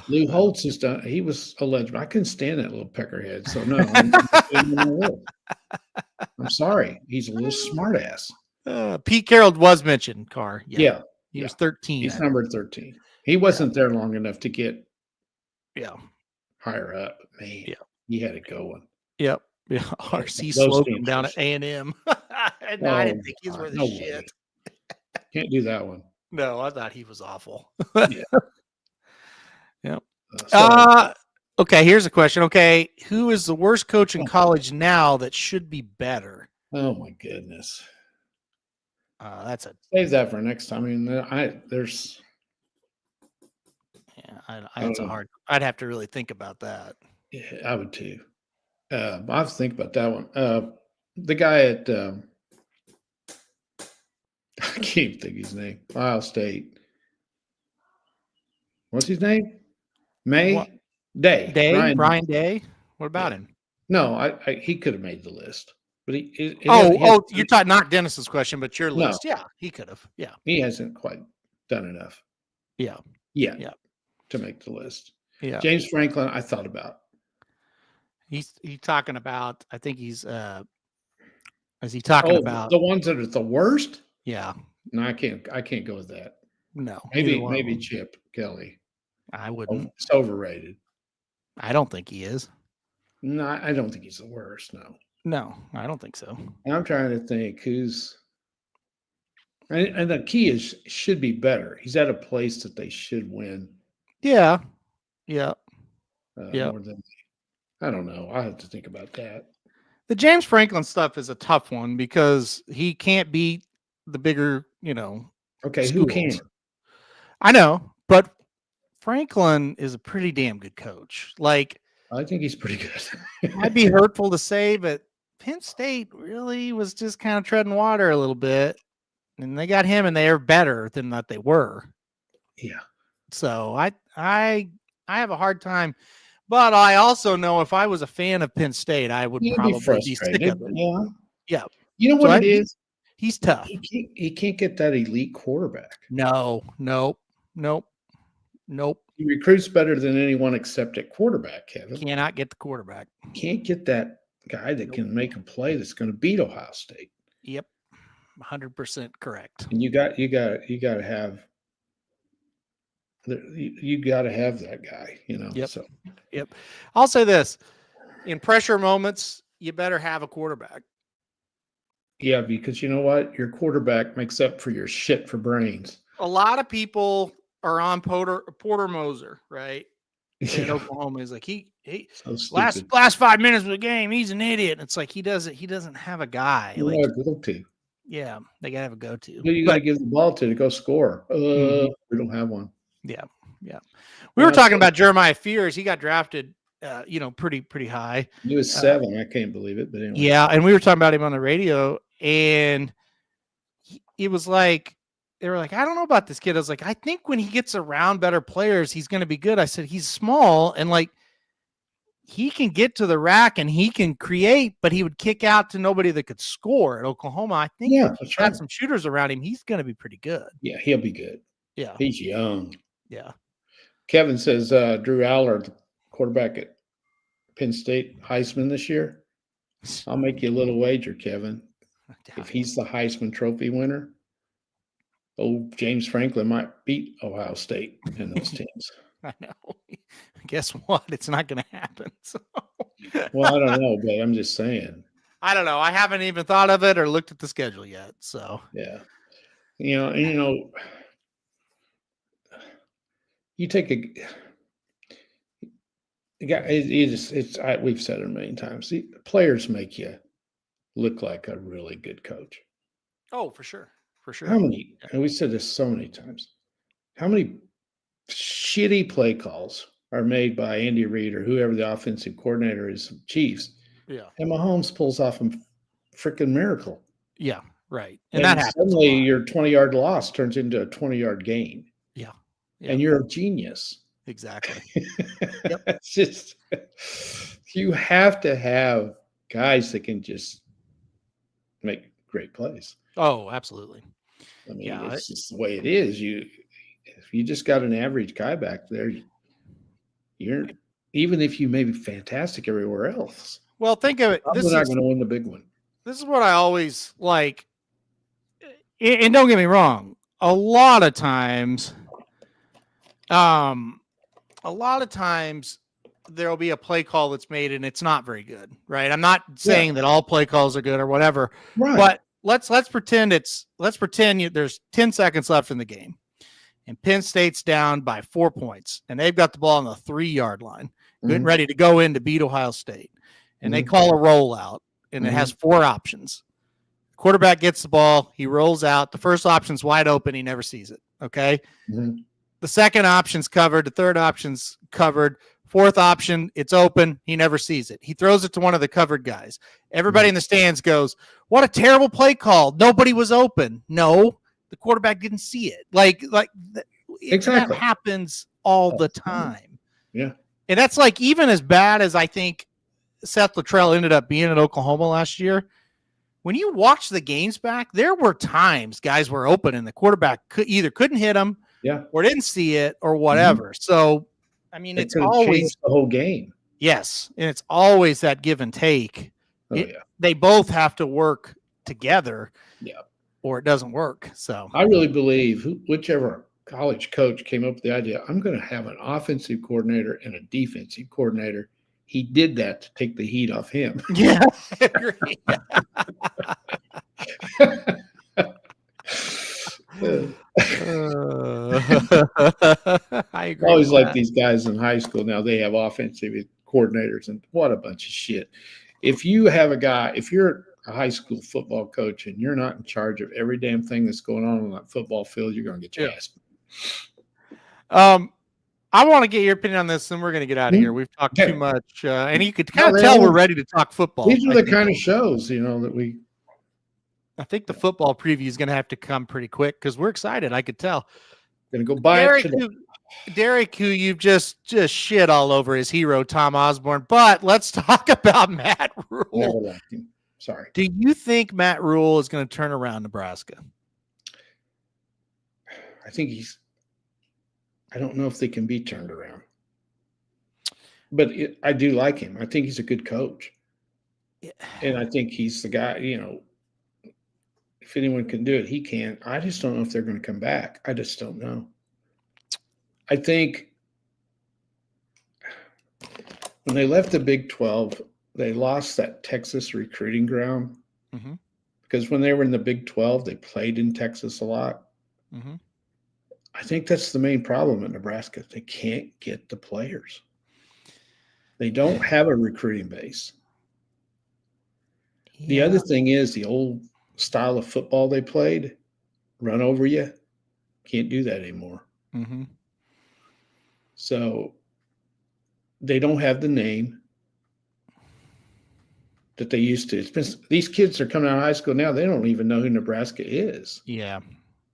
Lou Holtz has done. He was a legend. I couldn't stand that little peckerhead. So no, I'm sorry. He's a little smartass. Pete Carroll was mentioned. Carr. Yeah. He was 13. He's number 13. He wasn't there long enough to get. Higher up, man. Yeah. He had it going. Yep. Yeah. RC Slocum down at A&M. I didn't think he was worth a shit. Can't do that one. No, I thought he was awful. Yeah. Yep. Okay, here's a question. Okay, who is the worst coach in college now that should be better? Oh my goodness. Save that for next time. I mean, there's. Yeah, it's a hard. I'd have to really think about that. Yeah, I would too. I have to think about that one. The guy at I can't even think his name. Ohio State. What's his name? Day. Brian Day. What about him? No, he could have made the list, but you're talking not Dennis's question, but your list. No. Yeah, he could have. Yeah, he hasn't quite done enough. Yeah. To make the list. Yeah. James Franklin, I thought about. He's talking about. I think he's. Is he talking about the ones that are the worst? Yeah. No, I can't go with that. No. Maybe Chip Kelly. I wouldn't. It's overrated. I don't think he is. No, I don't think he's the worst. No, I don't think so. And I'm trying to think who's. And the key is should be better. He's at a place that they should win. Yeah. More than, I don't know. I have to think about that. The James Franklin stuff is a tough one because he can't beat the bigger, Okay, who can? schools. I know, but Franklin is a pretty damn good coach. Like, I think he's pretty good. might be hurtful to say, but Penn State really was just kind of treading water a little bit, and they got him, and they are better than that they were. Yeah. So I have a hard time, but I also know if I was a fan of Penn State, I would You'd probably be be sick frustrated. of it. Yeah. Yeah. You know So what it is? he's tough. He can't get that elite quarterback. No. He recruits better than anyone except at quarterback, Kevin. Cannot get the quarterback. Can't get that guy that can make a play that's going to beat Ohio State. Yep. 100% correct. And you got to have that guy, Yep. So Yep. I'll say this. In pressure moments, you better have a quarterback. yeah, because you know what? Your quarterback makes up for your shit for brains. A lot of people are on Porter Moser, right? In Yeah. Oklahoma, is like he So last 5 minutes of the game, he's an idiot. And it's like he doesn't have a guy. You Like, gotta go to. yeah, they gotta have a go-to. Who you got to give the ball to go score? We don't have one. Yeah. We were talking about Jeremiah Fears. He got drafted, pretty high. He was 7. I can't believe it, but anyway. Yeah, and we were talking about him on the radio, and it was like they were like, I don't know about this kid. I was like, I think when he gets around better players, he's going to be good. I said, he's small and like he can get to the rack and he can create, but he would kick out to nobody that could score at Oklahoma. I think if he's got some shooters around him, he's going to be pretty good. Yeah, he'll be good. Yeah. He's young. Yeah. Kevin says Drew Allard, quarterback at Penn State, Heisman this year. I'll make you a little wager, Kevin. If he's the Heisman Trophy winner, old James Franklin might beat Ohio State in those teams. I know. Guess what? It's not going to happen. So. Well, I don't know, but I'm just saying. I don't know. I haven't even thought of it or looked at the schedule yet. So yeah, you take a guy. We've said it a million times. Players make you look like a really good coach. Oh, for sure. How many? And we said this so many times. How many shitty play calls are made by Andy Reid or whoever the offensive coordinator is, Chiefs? Yeah. And Mahomes pulls off a freaking miracle. Yeah, right. And that happens. Suddenly your 20-yard loss turns into a 20-yard gain. Yeah. And you're a genius. Exactly. Yep. It's just you have to have guys that can just make great plays. Oh, absolutely. I mean, it's just the way it is. If you just got an average guy back there, you're even if you may be fantastic everywhere else. Well, think of it. We're not going to win the big one. This is what I always like. And don't get me wrong. A lot of times there'll be a play call that's made and it's not very good, right? I'm not saying that all play calls are good or whatever, right? But let's pretend there's 10 seconds left in the game and Penn State's down by 4 points and they've got the ball on the 3-yard line, getting ready to go in to beat Ohio State. And they call a rollout and it has 4 options. Quarterback gets the ball. He rolls out. The first option's wide open. He never sees it. Okay. The second option's covered. The third option's covered. Fourth option, it's open. He never sees it. He throws it to one of the covered guys. Everybody in the stands goes, what a terrible play call. Nobody was open. No, the quarterback didn't see it. Exactly. That happens all the time. Yeah. And that's like even as bad as I think Seth Luttrell ended up being at Oklahoma last year. When you watch the games back, there were times guys were open and the quarterback either couldn't hit them or didn't see it or whatever. So, I mean, it's always the whole game. Yes. And it's always that give and take. They both have to work together or it doesn't work. So I really believe whichever college coach came up with the idea, I'm going to have an offensive coordinator and a defensive coordinator. He did that to take the heat off him. Yeah, I agree. I agree. Always like these guys in high school now, they have offensive coordinators and what a bunch of shit. If you have a guy, a high school football coach and you're not in charge of every damn thing that's going on that football field, you're going to get your ass. I want to get your opinion on this, and we're going to get out of here. We've talked too much, and you could kind of tell we're ready to talk football. These are the kind of shows, that we. I think the football preview is going to have to come pretty quick because we're excited. I could tell. Going to go buy it today. Derek, who you've just shit all over his hero, Tom Osborne. But let's talk about Matt Rule. Never liked him. Sorry. Do you think Matt Rule is going to turn around Nebraska? I think I don't know if they can be turned around. But I do like him. I think he's a good coach. Yeah. And I think he's the guy, if anyone can do it, he can. I just don't know if they're going to come back. I just don't know. I think when they left the Big 12, they lost that Texas recruiting ground. Mm-hmm. Because when they were in the Big 12, they played in Texas a lot. Mm-hmm. I think that's the main problem at Nebraska. They can't get the players. They don't have a recruiting base. Yeah. The other thing is the old style of football they played, run over you, can't do that anymore. Mm-hmm. So they don't have the name that they used to. These kids are coming out of high school now. They don't even know who Nebraska is. Yeah.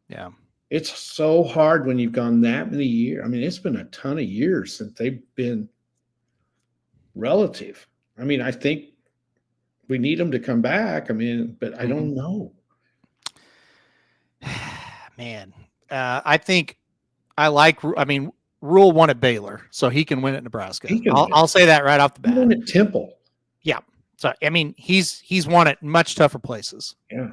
Yeah. It's so hard when you've gone that many years. I mean, it's been a ton of years since they've been relative. I mean, I think we need them to come back. I mean, but I don't know. Man, I think Rule won at Baylor, so he can win at Nebraska. I'll say that right off the bat. He won at Temple. Yeah. So, I mean, he's won at much tougher places. Yeah.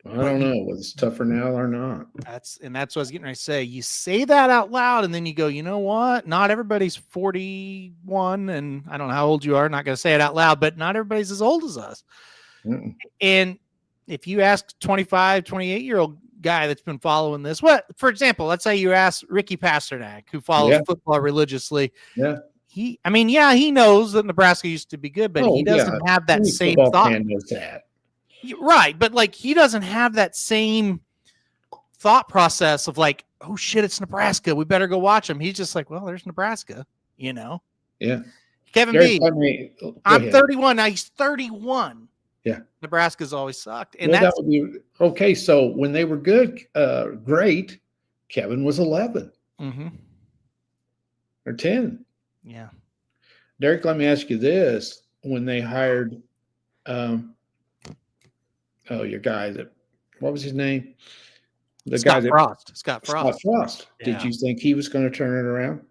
I don't know whether it's tougher now or not. That's what I was getting ready to say. You say that out loud, and then you go, you know what? Not everybody's 41, and I don't know how old you are. Not going to say it out loud, but not everybody's as old as us. Mm-mm. And if you ask 25, 28-year-old guy that's been following this, for example, let's say you ask Ricky Pasternak, who follows football religiously. Yeah. He knows that Nebraska used to be good, but he doesn't have that same thought. Knows that. Right, but he doesn't have that same thought process of oh shit, it's Nebraska, we better go watch them. He's just well, there's Nebraska, Yeah. Kevin B. I'm 31 now. He's 31. Yeah. Nebraska's always sucked, and that would be okay. So when they were good, great. Kevin was 11 or 10. Yeah. Derek, let me ask you this: when they hired, your guy what was his name? Scott Frost. Yeah. Did you think he was going to turn it around?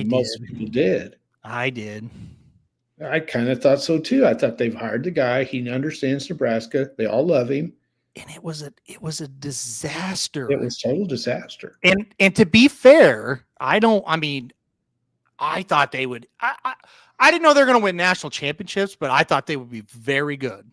Most people did. I did. I kind of thought so too. I thought they've hired the guy. He understands Nebraska. They all love him. And it was a disaster. It was a total disaster. And to be fair, I thought they would. I didn't know they were going to win national championships, but I thought they would be very good.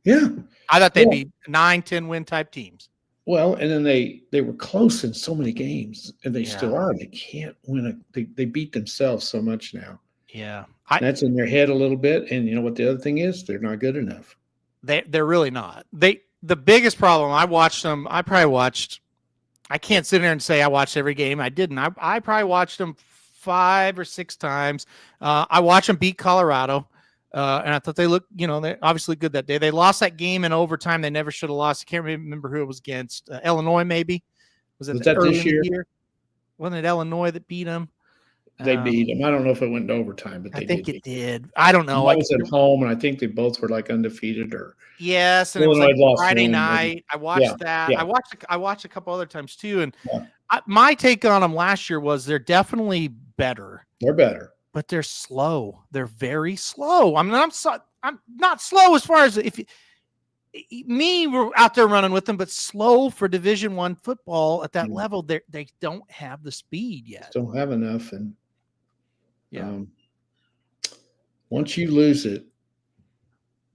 Yeah. I thought they'd be 9-10 win type teams. Well, and then they were close in so many games, and they still are. They can't win they beat themselves so much now. Yeah. That's in their head a little bit. And you know what the other thing is? They're not good enough. They're really not. The biggest problem, I can't sit there and say I watched every game. I didn't. I probably watched them 5 or 6 times. I watched them beat Colorado. And I thought they looked, they're obviously good that day. They lost that game in overtime. They never should have lost. I can't remember who it was against. Illinois, maybe. Was that this year? Wasn't it Illinois that beat them? They beat them. I don't know if it went to overtime, but I think it did. I don't know. I was at home, and I think they both were undefeated. Or yes, and Illinois it was Friday night. I watched that. Yeah. I watched a couple other times too. And my take on them last year was they're definitely better. They're better. But they're slow. They're very slow. I'm not slow as far as we're out there running with them, but slow for Division I football at that level. They don't have the speed yet. Don't have enough, and once you lose it,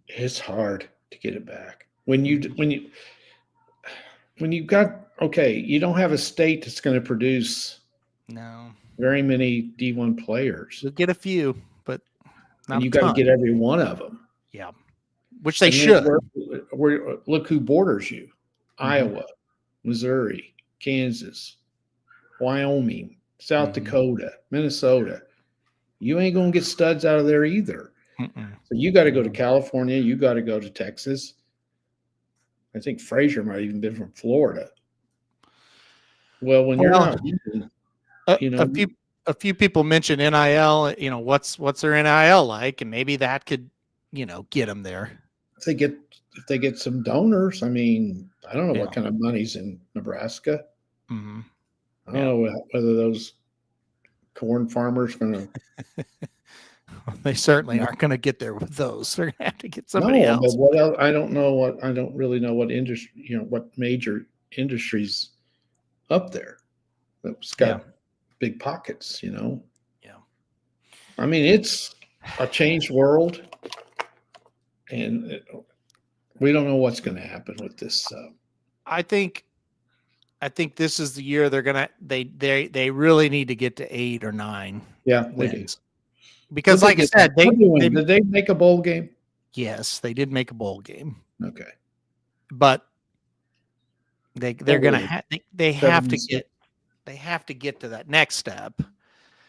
it's hard to get it back. When you've got you don't have a state that's going to produce very many D1 players. You'll get a few, but you got to get every one of them. Yeah. which they And then should. look who borders you: Mhm. Iowa, Missouri, Kansas, Wyoming, South Mhm. Dakota, Minnesota. You ain't gonna get studs out of there either. Mm-mm. So you got to go to Mhm. California. You got to go to Texas. I think Frazier might have even been from Florida. Well, when you're Well, not winning, a, you know, a few people mentioned NIL. You know, what's their NIL like, and maybe that could, get them there. if they get some donors, I mean, I don't know Yeah. what kind of money's in Nebraska. Hmm. I don't know whether those corn farmers going to. They certainly aren't going to get there with those. They're going to have to get somebody No, but else. what else? I don't know what. I don't really know what industry. What major industries up there that's got big pockets. Yeah. I mean, it's a changed world, and we don't know what's going to happen with this. I think this is the year they're gonna they really need to get to 8 or 9 Yeah, they do. wins. Because like I said, did they make a bowl game? Yes, they did make a bowl game. Okay. But they're gonna they have to 7-6. get to that next step.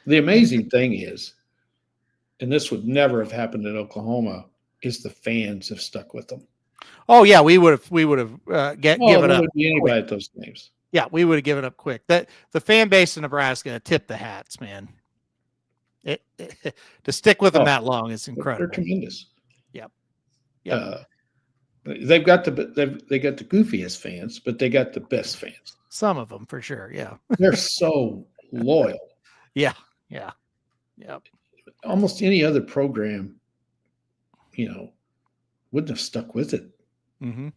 The amazing thing is, and this would never have happened in Oklahoma, is the fans have stuck with them. Oh yeah, we would have given up. Would be anybody at those games. Yeah, we would have given up quick. That the fan base in Nebraska tipped the hats, man. To stick with them that long is incredible. They're tremendous. Yep. They've got the goofiest fans, but they got the best fans. Some of them for sure. Yeah. They're so loyal. Yeah. Yeah. Yep. Almost any other program, wouldn't have stuck with it. Mm-hmm.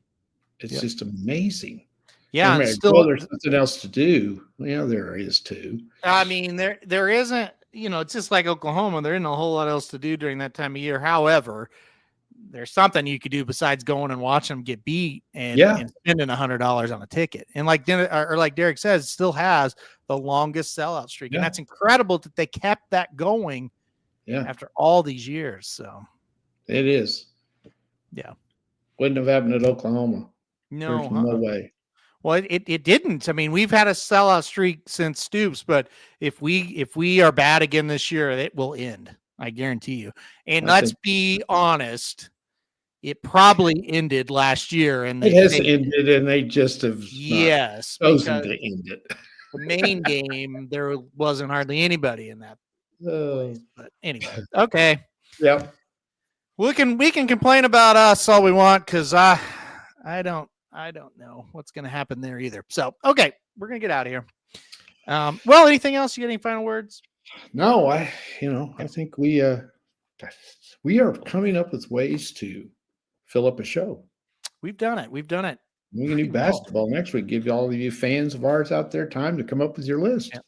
It's just amazing. Yeah. There's something else to do. Yeah, there is too. I mean, there isn't, it's just like Oklahoma. There isn't a whole lot else to do during that time of year. However, there's something you could do besides going and watching them get beat and spending $100 on a ticket. And like Derek says, still has the longest sellout streak. And that's incredible that they kept that going after all these years. So it is. Yeah. Wouldn't have happened at Oklahoma. No, there's no way. Well, it didn't. I mean, we've had a sellout streak since Stoops, but if we are bad again this year, it will end. I guarantee you. And let's be honest, it probably ended last year, and it has ended, and they just have chosen to end it. The main game, there wasn't hardly anybody in that place. But anyway, okay. Yeah. We can complain about us all we want, because I don't know what's going to happen there either. So, okay, we're going to get out of here. Well, anything else? You got any final words? No, I think we are coming up with ways to fill up a show. We've done it. We can do basketball next week. Give all of you fans of ours out there time to come up with your list. Yeah.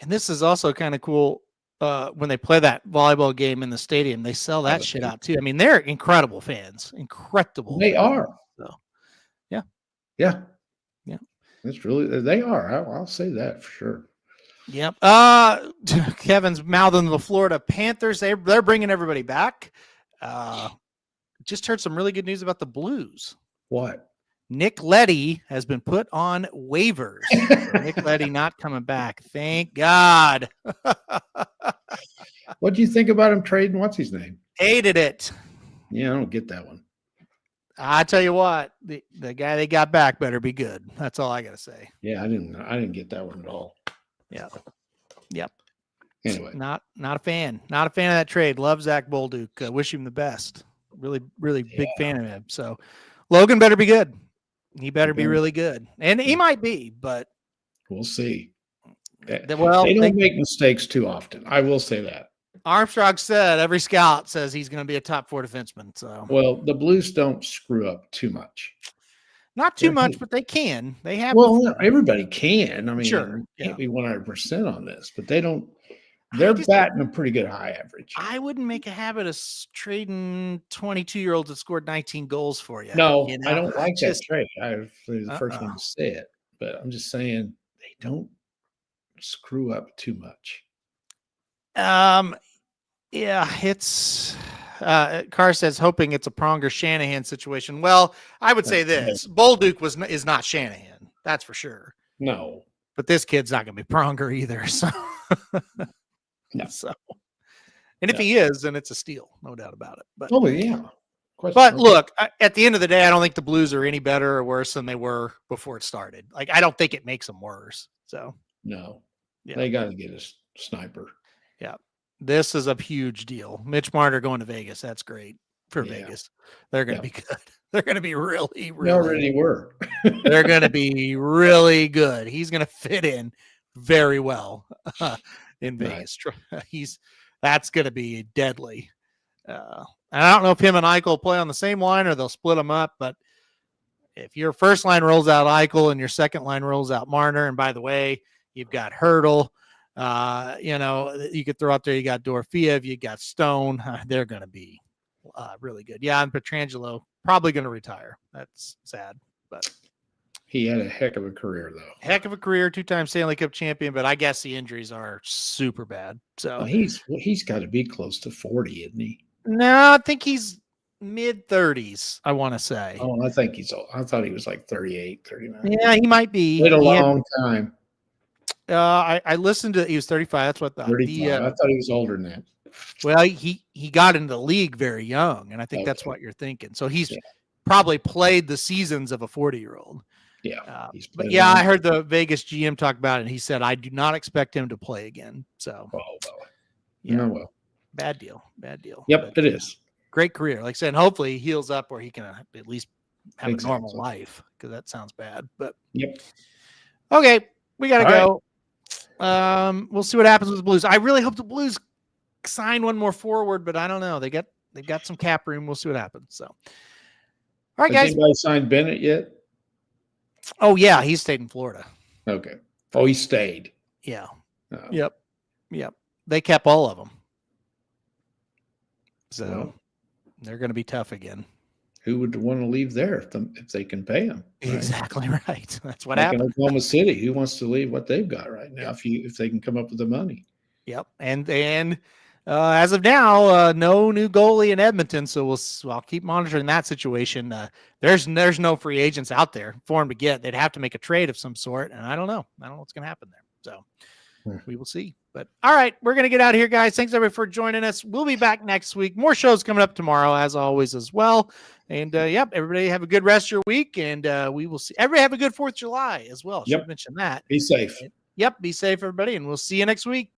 And this is also kind of cool. When they play that volleyball game in the stadium, they sell that shit out too. I mean, they're incredible fans. Incredible. They are. So, yeah. That's really, they are. I'll say that for sure. Yep. Kevin's mouthing the Florida Panthers. They're bringing everybody back. Just heard some really good news about the Blues. What? Nick Leddy has been put on waivers. Nick Leddy not coming back. Thank God. What do you think about him trading? What's his name? Hated it. Yeah, I don't get that one. I tell you what, the guy they got back better be good. That's all I got to say. Yeah, I didn't get that one at all. Yeah. Yep. Anyway, not a fan. Not a fan of that trade. Love Zach Bolduc. Wish him the best. Really, really big fan of him. So Logan better be good. He better be really good. And he might be, but we'll see. Well, they don't make mistakes too often. I will say that. Armstrong said every scout says he's going to be a top 4 defenseman. So, well, the Blues don't screw up too much. Not too much, but they can. They have. Well, everybody can. I mean, sure, can't be 100% on this, but they don't. They're batting a pretty good high average. I wouldn't make a habit of trading 22-year-olds that scored 19 goals for you. No, I don't like that trade. I'm the first one to say it, but I'm just saying they don't screw up too much. Yeah, Carr says, hoping it's a Pronger Shanahan situation. Well, I would say this: Bolduc is not Shanahan, that's for sure. No, but this kid's not going to be Pronger either. So, no. so, and if he is, then it's a steal, no doubt about it. But yeah. But look, at the end of the day, I don't think the Blues are any better or worse than they were before it started. Like, I don't think it makes them worse. So, no, they got to get a sniper. Yeah. This is a huge deal. Mitch Marner going to Vegas. That's great for Vegas. They're going to be good. They're going to be really, really. They already were. They're going to be really good. He's going to fit in very well in Vegas. Right. That's going to be deadly. I don't know if him and Eichel play on the same line or they'll split them up, but if your first line rolls out Eichel and your second line rolls out Marner, and by the way, you've got Hurdle, you could throw out there, you got Dorofeev, you got Stone, they're going to be really good. Yeah, and Pietrangelo probably going to retire. That's sad, but he had a heck of a career, though. Heck of a career, 2-time Stanley Cup champion, but I guess the injuries are super bad. So he's got to be close to 40, isn't he? No, I think he's mid-30s, I want to say. Oh, I think he's old. I thought he was like 38, 39. Yeah, he might be. Wait a long time. I listened to he was 35. That's what I thought. 35. I thought he was older than that. Well, he got into the league very young, and I think that's what you're thinking. So he's probably played the seasons of a 40-year-old. Yeah. But yeah, I heard the Vegas GM talk about it, and he said, I do not expect him to play again. So, well. Bad deal. Yep, it is. Great career. Like I said, hopefully he heals up where he can at least have a normal life, because that sounds bad. But okay, we got to go. Right. We'll see what happens with the Blues. I really hope the Blues sign one more forward, but I don't know. They've got some cap room. We'll see what happens. So, all right, guys. Anybody signed Bennett yet? Oh yeah, he stayed in Florida. Okay. Oh, he stayed. Yeah. Oh. Yep. They kept all of them. So they're going to be tough again. Who would want to leave there if they can pay them? Right? Exactly right. That's what happened. Oklahoma City, who wants to leave what they've got right now if they can come up with the money? Yep. And as of now, no new goalie in Edmonton, so I'll keep monitoring that situation. There's no free agents out there for him to get. They'd have to make a trade of some sort, and I don't know what's going to happen there. So we will see. But all right, we're going to get out of here, guys. Thanks everybody for joining us. We'll be back next week. More shows coming up tomorrow, as always, as well. And everybody have a good rest of your week, and we will see. Everybody have a good 4th of July as well. Should mention that. Be safe. Yep, be safe, everybody, and we'll see you next week.